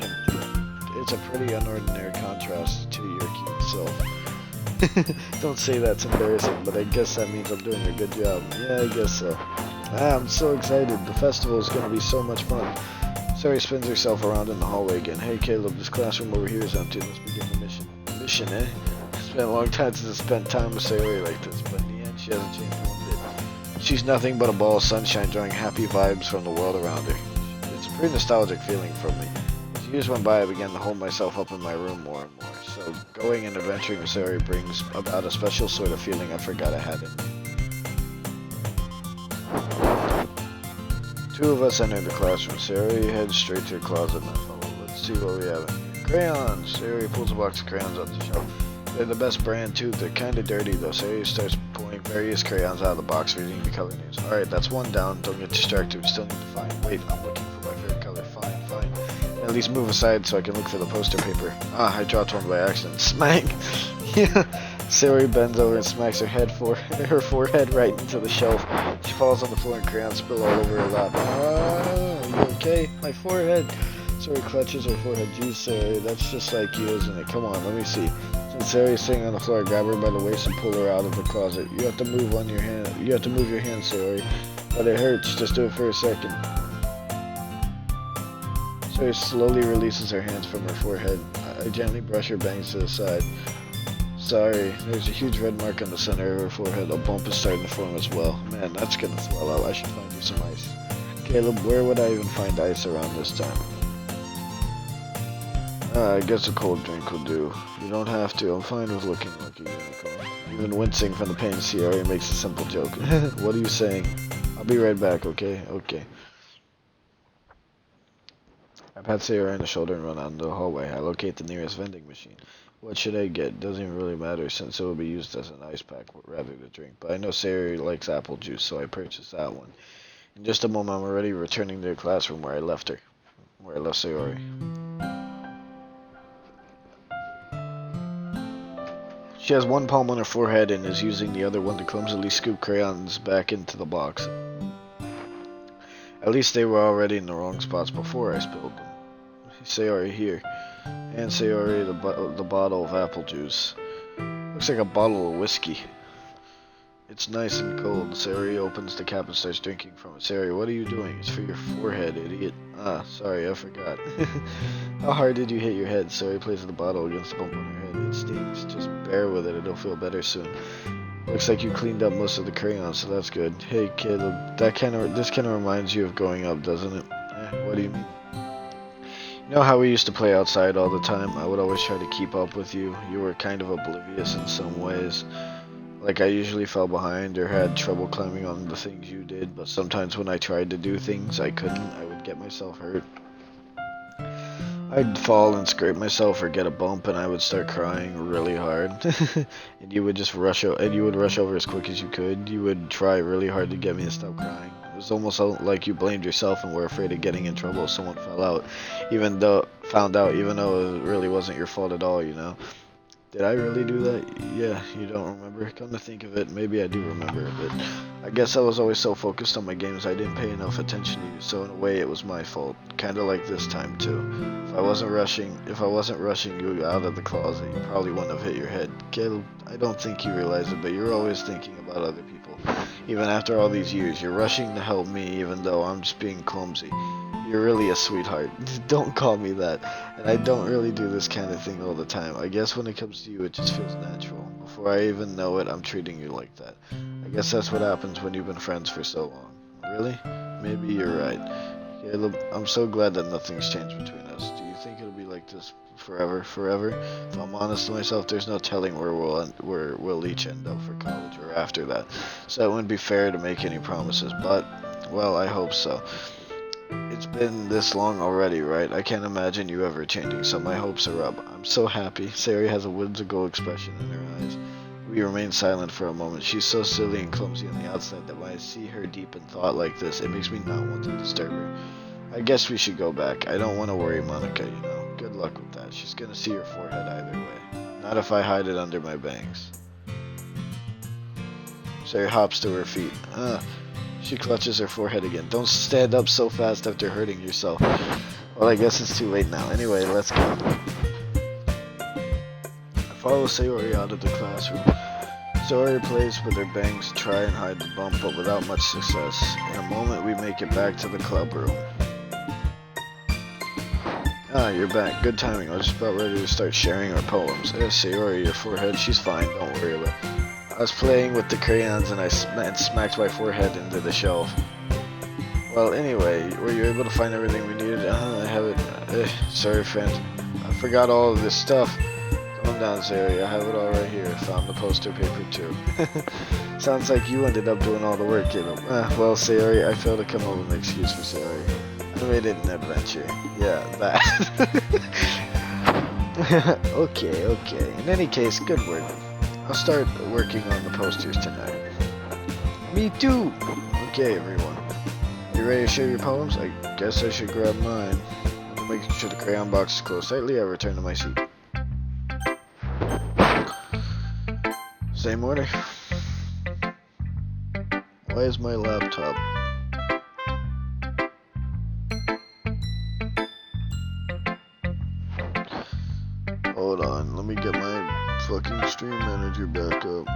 It's a pretty unordinary contrast to your cute self. Don't say that's embarrassing, but I guess that means I'm doing a good job. Yeah, I guess so. I'm so excited. The festival is going to be so much fun. Sayori spins herself around in the hallway again. Hey Caleb, this classroom over here is empty. Let's begin the mission. Mission, eh? It's been a long time since I spent time with Sayori like this, but in the end, she hasn't changed one bit. She's nothing but a ball of sunshine, drawing happy vibes from the world around her. It's a pretty nostalgic feeling for me. As years went by, I began to hold myself up in my room more and more. So going and adventuring with Sayori brings about a special sort of feeling I forgot I had in me. Two of us enter the classroom. Sayori heads straight to her closet and I follow. Let's see what we have in here. Crayons! Sayori pulls a box of crayons off the shelf. They're the best brand too. They're kinda dirty though. Sayori starts pulling various crayons out of the box, reading the color names. Alright, that's one down. Don't get distracted. We still need to find. Wait, I'm looking for my favorite color. Fine. At least move aside so I can look for the poster paper. I dropped one by accident. Smack! Yeah. Sayori bends over and smacks her forehead right into the shelf. She falls on the floor and crayons spill all over her lap. Are you okay? My forehead. Sayori clutches her forehead. Geez, Sayori, that's just like you, isn't it? Come on, let me see. Since Sayori's sitting on the floor, grab her by the waist and pull her out of the closet. You have to move your hand, Sayori. But it hurts. Just do it for a second. Sayori slowly releases her hands from her forehead. I gently brush her bangs to the side. Sorry, there's a huge red mark on the center of her forehead. A bump is starting to form as well. Man, that's gonna swell out. I should find you some ice. Caleb, where would I even find ice around this time? I guess a cold drink will do. You don't have to. I'm fine with looking like a unicorn. Even wincing from the pain, Sayori makes a simple joke. What are you saying? I'll be right back, okay? Okay. I pat Sayori on the shoulder and run out into the hallway. I locate the nearest vending machine. What should I get? Doesn't even really matter since it will be used as an ice pack rather than a drink. But I know Sayori likes apple juice, so I purchase that one. In just a moment, I'm already returning to the classroom where I left her. Where I left Sayori. She has one palm on her forehead and is using the other one to clumsily scoop crayons back into the box. At least they were already in the wrong spots before I spilled them. Sayori here. And Sayori the bottle of apple juice. Looks like a bottle of whiskey. It's nice and cold. Sayori opens the cap and starts drinking from it. Sayori, what are you doing? It's for your forehead, idiot. Ah, sorry, I forgot. How hard did you hit your head? Sayori places the bottle against the bump on her head. It stings. Just bear with it. It'll feel better soon. Looks like you cleaned up most of the crayons, so that's good. Hey, kid, this kind of reminds you of growing up, doesn't it? What do you mean? You know how we used to play outside all the time? I would always try to keep up with you. You were kind of oblivious in some ways. Like I usually fell behind or had trouble climbing on the things you did, but sometimes when I tried to do things I couldn't, I would get myself hurt. I'd fall and scrape myself or get a bump and I would start crying really hard. And you would just rush over as quick as you could. You would try really hard to get me to stop crying. It was almost like you blamed yourself and were afraid of getting in trouble if someone found out, even though it really wasn't your fault at all, you know. Did I really do that? Yeah, you don't remember? Come to think of it, maybe I do remember a bit. I guess I was always so focused on my games I didn't pay enough attention to you, so in a way it was my fault. Kinda like this time too. If I wasn't rushing you out of the closet, you probably wouldn't have hit your head. Caleb, I don't think you realize it, but you're always thinking about other people. Even after all these years, you're rushing to help me even though I'm just being clumsy. You're really a sweetheart. Don't call me that. And I don't really do this kind of thing all the time. I guess when it comes to you, it just feels natural. Before I even know it, I'm treating you like that. I guess that's what happens when you've been friends for so long. Really? Maybe you're right. Caleb, I'm so glad that nothing's changed between us. Do you think it'll be like this forever? If I'm honest to myself, there's no telling where we'll each end up for college or after that. So it wouldn't be fair to make any promises, but, well, I hope so. It's been this long already, right? I can't imagine you ever changing, so my hopes are up. I'm so happy. Sayori has a whimsical expression in her eyes. We remain silent for a moment. She's so silly and clumsy on the outside that when I see her deep in thought like this, it makes me not want to disturb her. I guess we should go back. I don't want to worry Monica, you know. Good luck with that. She's gonna see your forehead either way. Not if I hide it under my bangs. Sayori hops to her feet. She clutches her forehead again. Don't stand up so fast after hurting yourself. Well, I guess it's too late now. Anyway, let's go. I follow Sayori out of the classroom. Sayori plays with her bangs to try and hide the bump, but without much success. In a moment, we make it back to the club room. Ah, you're back. Good timing. I was just about ready to start sharing our poems. Sayori, your forehead, she's fine. Don't worry about it. I was playing with the crayons and I smacked my forehead into the shelf. Well, anyway, were you able to find everything we needed? I have it. Sorry, friend. I forgot all of this stuff. Calm down, Sayori. I have it all right here. Found the poster paper, too. Sounds like you ended up doing all the work, Caleb. Well, Sayori, I failed to come up with an excuse for Sayori. I made it an adventure. Yeah, that. Okay. In any case, good work. I'll start working on the posters tonight. Me too! Okay, everyone. You ready to share your poems? I guess I should grab mine. After making sure the crayon box is closed tightly, I return to my seat. Same order. Why is my laptop? Hold on, let me get my fucking stream manager back up.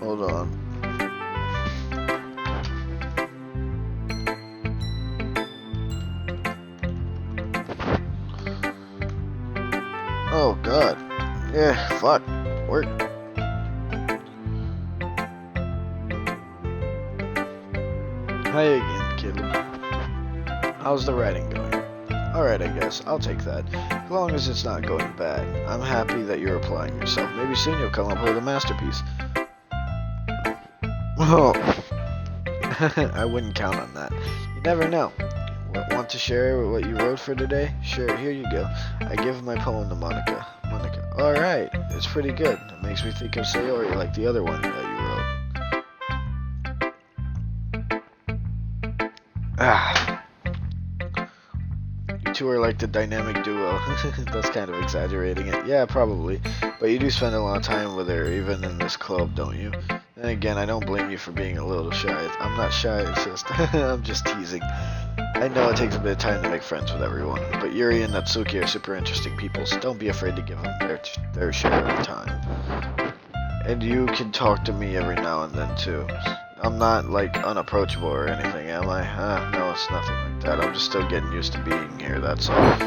Hold on. Oh god. fuck? Work. Hi again, Caleb. How's the writing going? Alright, I guess. I'll take that. As long as it's not going bad. I'm happy that you're applying yourself. Maybe soon you'll come up with a masterpiece. Oh. I wouldn't count on that. You never know. Want to share what you wrote for today? Sure, here you go. I give my poem to Monica. Alright, it's pretty good. It makes me think of Sayori like the other one that you wrote. Ah. You two are like the dynamic duo. That's kind of exaggerating it. Yeah, probably. But you do spend a lot of time with her, even in this club, don't you? Then again, I don't blame you for being a little shy. I'm not shy, it's just... I'm just teasing. I know it takes a bit of time to make friends with everyone, but Yuri and Natsuki are super interesting people, so don't be afraid to give them their share of time. And you can talk to me every now and then, too. I'm not, like, unapproachable or anything, am I? No, it's nothing like that. I'm just still getting used to being here, that's all.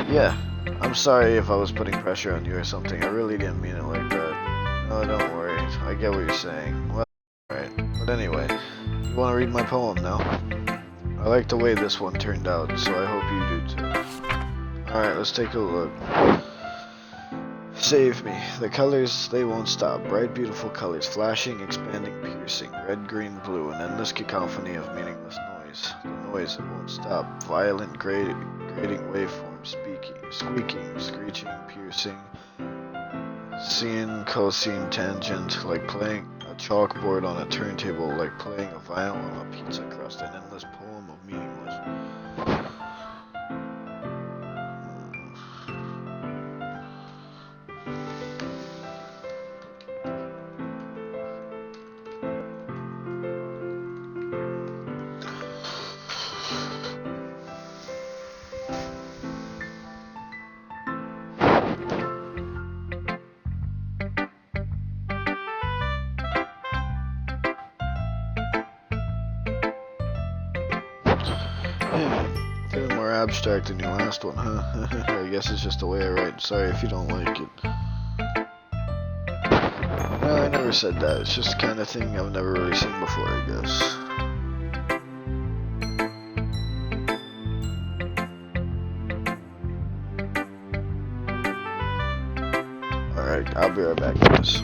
Yeah, I'm sorry if I was putting pressure on you or something. I really didn't mean it like that. No, don't worry. I get what you're saying. Well, alright. But anyway, you want to read my poem now? I like the way this one turned out, so I hope you do too. Alright, let's take a look. Save me. The colors, they won't stop. Bright, beautiful colors, flashing, expanding, piercing. Red, green, blue, an endless cacophony of meaningless noise. The noise, it won't stop. Violent, grating waveforms, squeaking, screeching, piercing. Sine, cosine, tangent, like playing a chalkboard on a turntable, like playing a violin on a pizza crust, an endless poem of meaningless. Feeling more abstract than your last one, huh? I guess it's just the way I write. Sorry if you don't like it. No, I never said that. It's just the kind of thing I've never really seen before, I guess. Alright, I'll be right back, guys.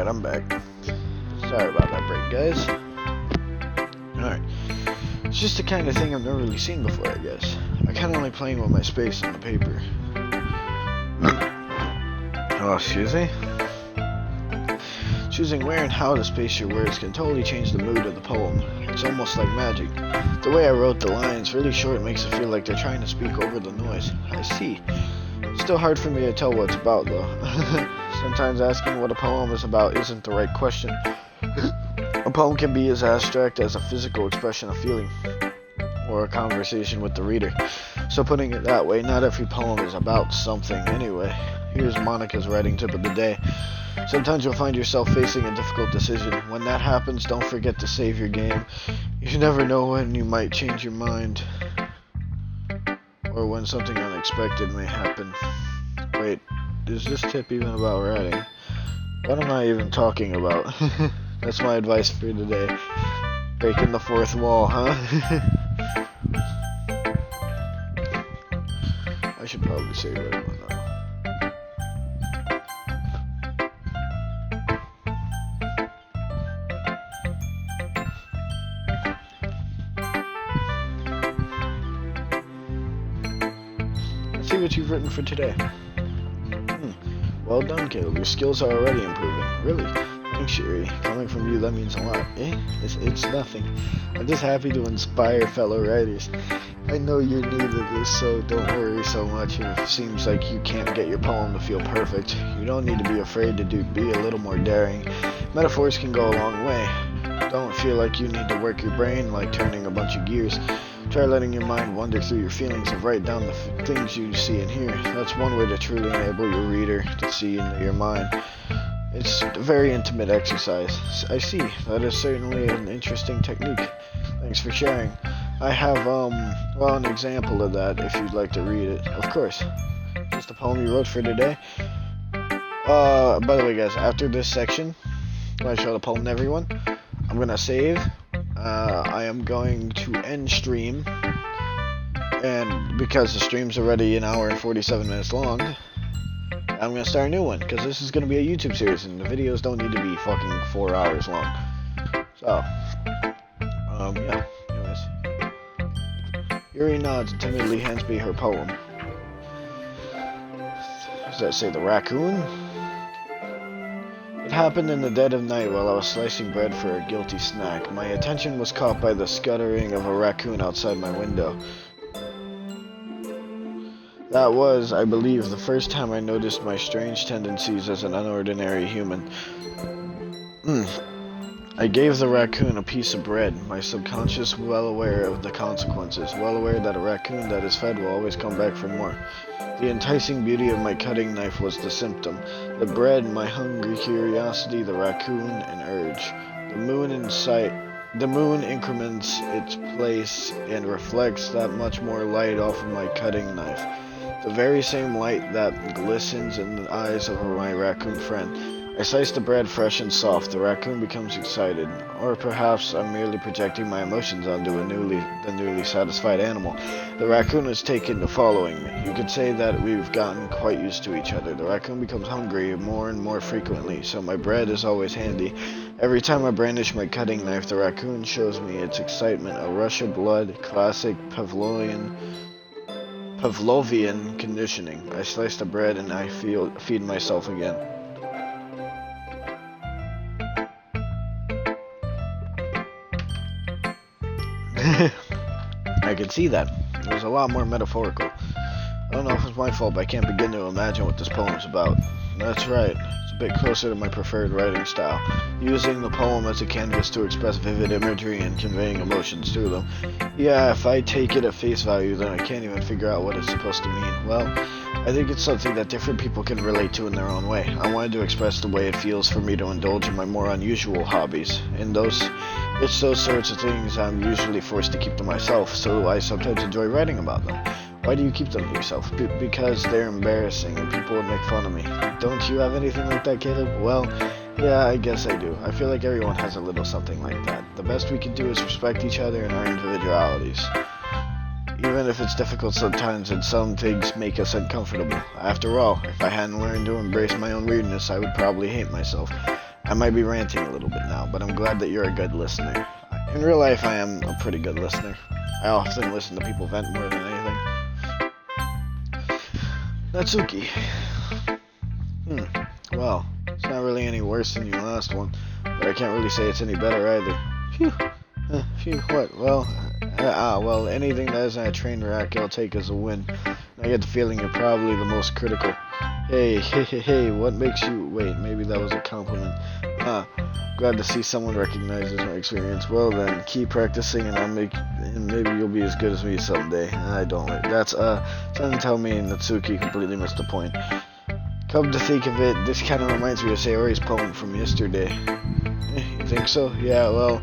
Alright, I'm back. Sorry about that break, guys. Alright. It's just the kind of thing I've never really seen before, I guess. I kinda like playing with my space on the paper. Oh, excuse me? Choosing where and how to space your words can totally change the mood of the poem. It's almost like magic. The way I wrote the lines, really short, makes it feel like they're trying to speak over the noise. I see. Still hard for me to tell what it's about, though. Sometimes asking what a poem is about isn't the right question. A poem can be as abstract as a physical expression of feeling, or a conversation with the reader. So putting it that way, not every poem is about something anyway. Here's Monica's writing tip of the day. Sometimes you'll find yourself facing a difficult decision. When that happens, don't forget to save your game. You never know when you might change your mind, or when something unexpected may happen. Wait, is this tip even about writing? What am I even talking about? That's my advice for today. Breaking the fourth wall, huh? I should probably save everyone now. Let's see what you've written for today. Well done, Caleb. Your skills are already improving. Really? Thanks, Sherry. Coming from you, that means a lot. It's nothing. I'm just happy to inspire fellow writers. I know you're new to this, so don't worry so much if it seems like you can't get your poem to feel perfect. You don't need to be afraid to be a little more daring. Metaphors can go a long way. Don't feel like you need to work your brain like turning a bunch of gears. Try letting your mind wander through your feelings and write down the things you see and hear. That's one way to truly enable your reader to see into your mind. It's a very intimate exercise. I see. That is certainly an interesting technique. Thanks for sharing. I have, an example of that if you'd like to read it. Of course. Just a poem you wrote for today. By the way, guys, after this section, when I show the poem to everyone, I'm gonna save. I am going to end stream, and because the stream's already an hour and 47 minutes long, I'm going to start a new one, because this is going to be a YouTube series, and the videos don't need to be fucking 4 hours long. So, yeah, anyways. Yuri nods and timidly hands me her poem. Does that say the raccoon? It happened in the dead of night while I was slicing bread for a guilty snack. My attention was caught by the scuttering of a raccoon outside my window. That was, I believe, the first time I noticed my strange tendencies as an unordinary human. I gave the raccoon a piece of bread, my subconscious well aware of the consequences, well aware that a raccoon that is fed will always come back for more. The enticing beauty of my cutting knife was the symptom. The bread, my hungry curiosity, the raccoon, an urge. The moon in sight. The moon increments its place and reflects that much more light off of my cutting knife. The very same light that glistens in the eyes of my raccoon friend. I slice the bread fresh and soft. The raccoon becomes excited. Or perhaps I'm merely projecting my emotions onto the newly satisfied animal. The raccoon is taken to following me. You could say that we've gotten quite used to each other. The raccoon becomes hungry more and more frequently, so my bread is always handy. Every time I brandish my cutting knife, the raccoon shows me its excitement. A rush of blood, classic Pavlovian conditioning. I slice the bread and I feed myself again. I can see that. It was a lot more metaphorical. I don't know if it's my fault, but I can't begin to imagine what this poem's about. That's right. It's a bit closer to my preferred writing style, using the poem as a canvas to express vivid imagery and conveying emotions through them. Yeah, if I take it at face value, then I can't even figure out what it's supposed to mean. Well, I think it's something that different people can relate to in their own way. I wanted to express the way it feels for me to indulge in my more unusual hobbies. It's those sorts of things I'm usually forced to keep to myself, so I sometimes enjoy writing about them. Why do you keep them to yourself? Because they're embarrassing and people would make fun of me. Don't you have anything like that, Caleb? Well, yeah, I guess I do. I feel like everyone has a little something like that. The best we can do is respect each other and our individualities. Even if it's difficult sometimes and some things make us uncomfortable. After all, if I hadn't learned to embrace my own weirdness, I would probably hate myself. I might be ranting a little bit now, but I'm glad that you're a good listener. In real life, I am a pretty good listener. I often listen to people vent more than anything. Natsuki. Well, it's not really any worse than your last one, but I can't really say it's any better either. Phew, what? Well, anything that isn't a train wreck, I'll take as a win. I get the feeling you're probably the most critical. Hey, what makes you... Wait, maybe that was a compliment. Glad to see someone recognizes my experience. Well then, keep practicing and maybe you'll be as good as me someday. I don't like... Doesn't tell me Natsuki completely missed the point. Come to think of it, this kind of reminds me of Sayori's poem from yesterday. You think so? Yeah, well...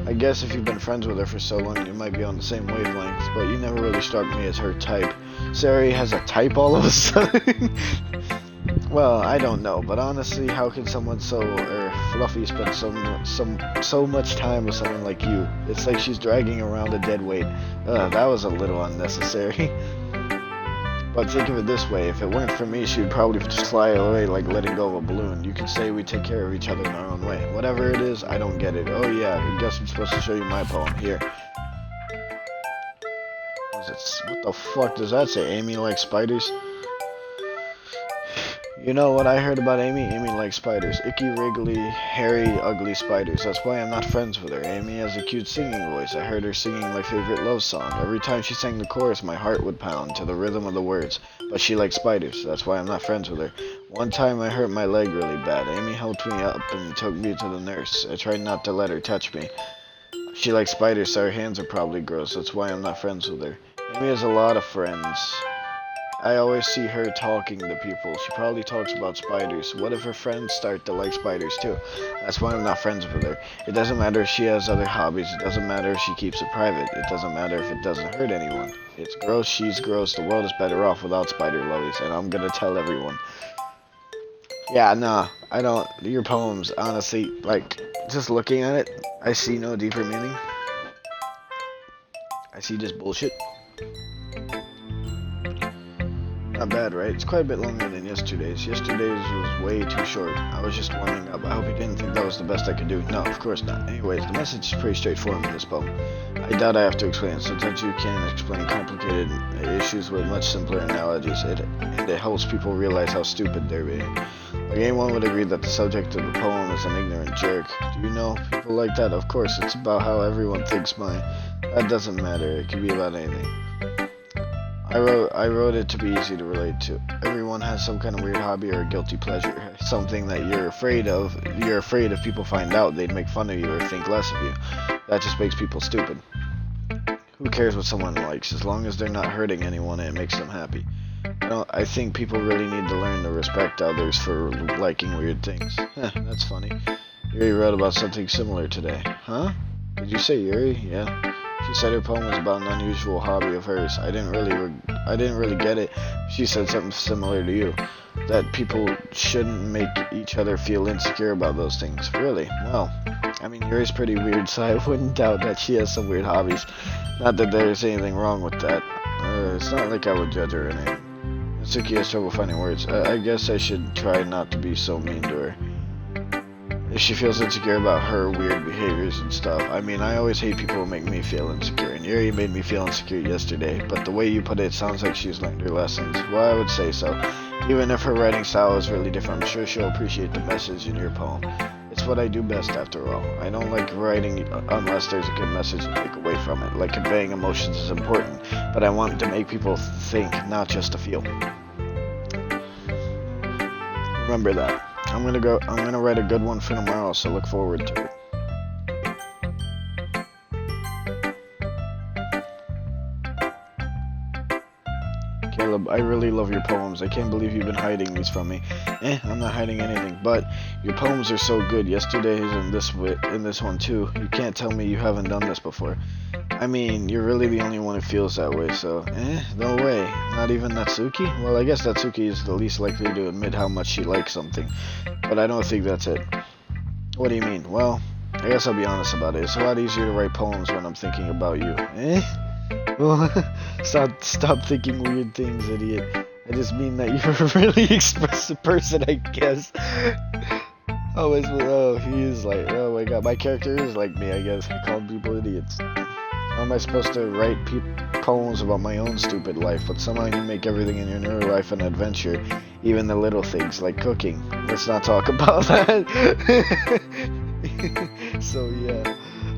I guess if you've been friends with her for so long, you might be on the same wavelengths, but you never really struck me as her type. Sayori has a type all of a sudden? Well, I don't know, but honestly, how can someone so fluffy spend so much time with someone like you? It's like she's dragging around a dead weight. That was a little unnecessary. But think of it this way, if it weren't for me, she would probably just fly away like letting go of a balloon. You could say we take care of each other in our own way. Whatever it is, I don't get it. Oh yeah, I guess I'm supposed to show you my poem. Here. What the fuck does that say? Amy likes spiders? You know what I heard about Amy? Amy likes spiders. Icky, wriggly, hairy, ugly spiders. That's why I'm not friends with her. Amy has a cute singing voice. I heard her singing my favorite love song. Every time she sang the chorus, my heart would pound to the rhythm of the words. But she likes spiders. That's why I'm not friends with her. One time I hurt my leg really bad. Amy helped me up and took me to the nurse. I tried not to let her touch me. She likes spiders, so her hands are probably gross. That's why I'm not friends with her. Amy has a lot of friends. I always see her talking to people. She probably talks about spiders. What if her friends start to like spiders too? That's why I'm not friends with her. It doesn't matter if she has other hobbies. It doesn't matter if she keeps it private. It doesn't matter if it doesn't hurt anyone. It's gross, she's gross. The world is better off without spider lovies, and I'm gonna tell everyone. Yeah, nah, I don't. Your poems, honestly, like, just looking at it, I see no deeper meaning. I see just bullshit. Not bad, right? It's quite a bit longer than yesterday's. Yesterday's was way too short. I was just warming up. I hope you didn't think that was the best I could do. No, of course not. Anyways, the message is pretty straightforward in this poem. I doubt I have to explain it. Sometimes you can explain complicated issues with much simpler analogies. And it helps people realize how stupid they're being. Like anyone would agree that the subject of the poem is an ignorant jerk. Do you know people like that? Of course, it's about how everyone thinks mine. That doesn't matter. It can be about anything. I wrote it to be easy to relate to. Everyone has some kind of weird hobby or a guilty pleasure. Something that you're afraid of. You're afraid if people find out, they'd make fun of you or think less of you. That just makes people stupid. Who cares what someone likes? As long as they're not hurting anyone and it makes them happy. I think people really need to learn to respect others for liking weird things. That's funny. Yuri wrote about something similar today. Huh? Did you say Yuri? Yeah. She said her poem was about an unusual hobby of hers. I didn't really get it. She said something similar to you. That people shouldn't make each other feel insecure about those things. Really? Well, I mean, Yuri's pretty weird, so I wouldn't doubt that she has some weird hobbies. Not that there's anything wrong with that. It's not like I would judge her or anything. Natsuki has trouble finding words. I guess I should try not to be so mean to her. If she feels insecure about her weird behaviors and stuff. I mean, I always hate people who make me feel insecure, and Yuri made me feel insecure yesterday, but the way you put it sounds like she's learned her lessons. Well, I would say so. Even if her writing style is really different, I'm sure she'll appreciate the message in your poem. It's what I do best, after all. I don't like writing unless there's a good message to take away from it. Like, conveying emotions is important, but I want to make people think, not just to feel. Remember that. I'm gonna write a good one for tomorrow, so look forward to it. Caleb, I really love your poems. I can't believe you've been hiding these from me. I'm not hiding anything, but your poems are so good. Yesterday's and this one too. You can't tell me you haven't done this before. I mean, you're really the only one who feels that way, so, no way. Not even Natsuki? Well, I guess Natsuki is the least likely to admit how much she likes something, but I don't think that's it. What do you mean? Well, I guess I'll be honest about it. It's a lot easier to write poems when I'm thinking about you. Well, stop thinking weird things, idiot. I just mean that you're a really expressive person, I guess. Oh, he is like, oh my god, my character is like me, I guess. He called people idiots. How am I supposed to write poems about my own stupid life, but somehow you make everything in your new life an adventure, even the little things like cooking. Let's not talk about that. So yeah,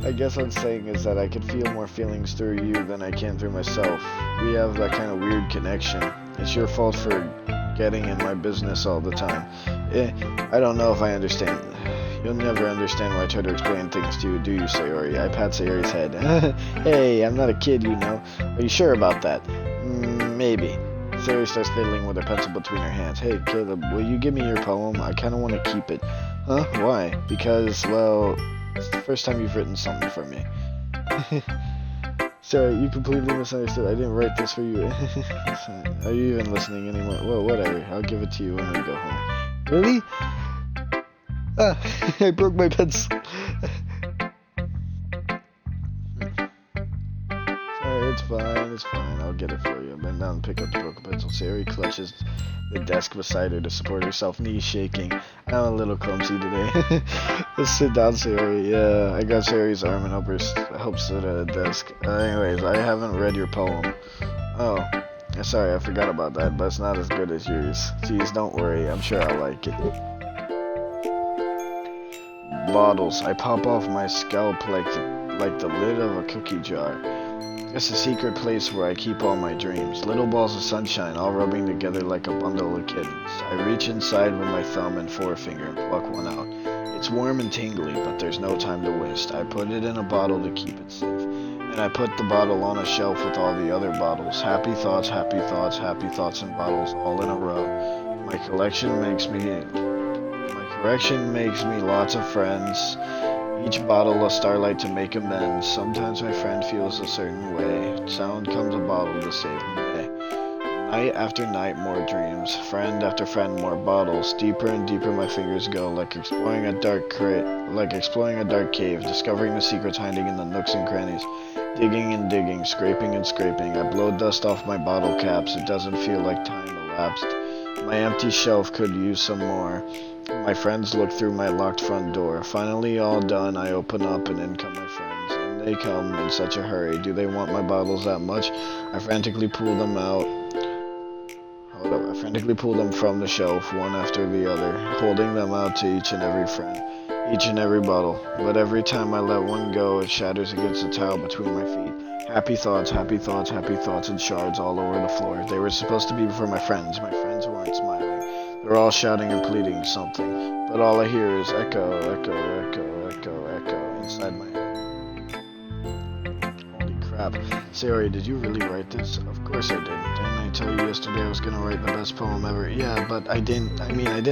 I guess what I'm saying is that I could feel more feelings through you than I can through myself. We have that kind of weird connection. It's your fault for getting in my business all the time. I don't know if I understand. You'll never understand when I try to explain things to you, do you, Sayori? I pat Sayori's head. Hey, I'm not a kid, you know. Are you sure about that? Maybe. Sayori starts fiddling with her pencil between her hands. Hey, Caleb, will you give me your poem? I kind of want to keep it. Huh? Why? Because, well, it's the first time you've written something for me. Sorry, you completely misunderstood. I didn't write this for you. Are you even listening anymore? Well, whatever. I'll give it to you when we go home. Really? Ah, I broke my pencil. Sorry, it's fine. I'll get it for you. Bend down and pick up the broken pencil. Sayori clutches the desk beside her to support herself, knees shaking. I'm a little clumsy today. Let's sit down, Sayori. Yeah, I got Sayori's arm and help sit at a desk. Anyways, I haven't read your poem. Oh, sorry, I forgot about that, but it's not as good as yours. Jeez, don't worry. I'm sure I'll like it. Bottles. I pop off my scalp like the lid of a cookie jar. It's a secret place where I keep all my dreams. Little balls of sunshine all rubbing together like a bundle of kittens. I reach inside with my thumb and forefinger and pluck one out. It's warm and tingly, but there's no time to waste. I put it in a bottle to keep it safe. And I put the bottle on a shelf with all the other bottles. Happy thoughts, and bottles all in a row. My correction makes me lots of friends. Each bottle a starlight to make amends. Sometimes my friend feels a certain way. Sound comes a bottle to save the day. Night after night, more dreams. Friend after friend, more bottles. Deeper and deeper my fingers go, like exploring a dark cave, discovering the secrets hiding in the nooks and crannies. Digging and digging, scraping and scraping. I blow dust off my bottle caps. It doesn't feel like time elapsed. My empty shelf could use some more. My friends look through my locked front door. Finally all done, I open up and in come my friends. And they come in such a hurry. Do they want my bottles that much? I frantically pull them out. I frantically pull them from the shelf, one after the other, holding them out to each and every friend, each and every bottle. But every time I let one go, it shatters against the tile between my feet. Happy thoughts, and shards all over the floor. They were supposed to be for my friends. My friends weren't smiling. They're all shouting and pleading something. But all I hear is echo, echo, echo, echo, echo inside my head. Holy crap. Sayori, did you really write this? Of course I didn't. Didn't I tell you yesterday I was gonna write the best poem ever? Yeah, but I didn't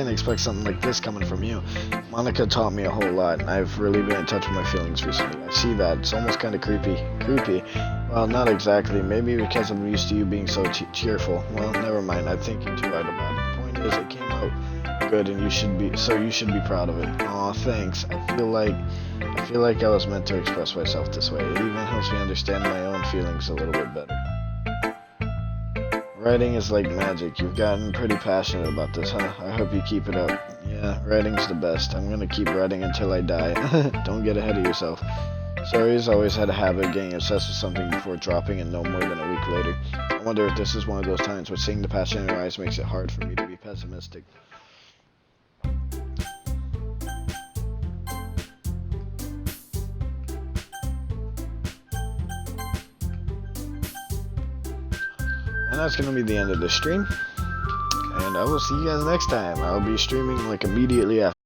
expect something like this coming from you. Monica taught me a whole lot, and I've really been in touch with my feelings recently. I see that. It's almost kind of creepy. Creepy? Well, not exactly. Maybe because I'm used to you being so cheerful. Well, never mind. I'm thinking too hard about it. The point is, it came out good, and you should be proud of it. Aw, thanks. I feel like I was meant to express myself this way. It even helps me understand my own feelings a little bit better. Writing is like magic. You've gotten pretty passionate about this, huh? I hope you keep it up. Yeah, writing's the best. I'm gonna keep writing until I die. Don't get ahead of yourself. Sayori's always had a habit of getting obsessed with something before dropping it no more than a week later. I wonder if this is one of those times where seeing the passion in her eyes makes it hard for me to be pessimistic. And that's going to be the end of the stream. And I will see you guys next time. I'll be streaming like immediately after.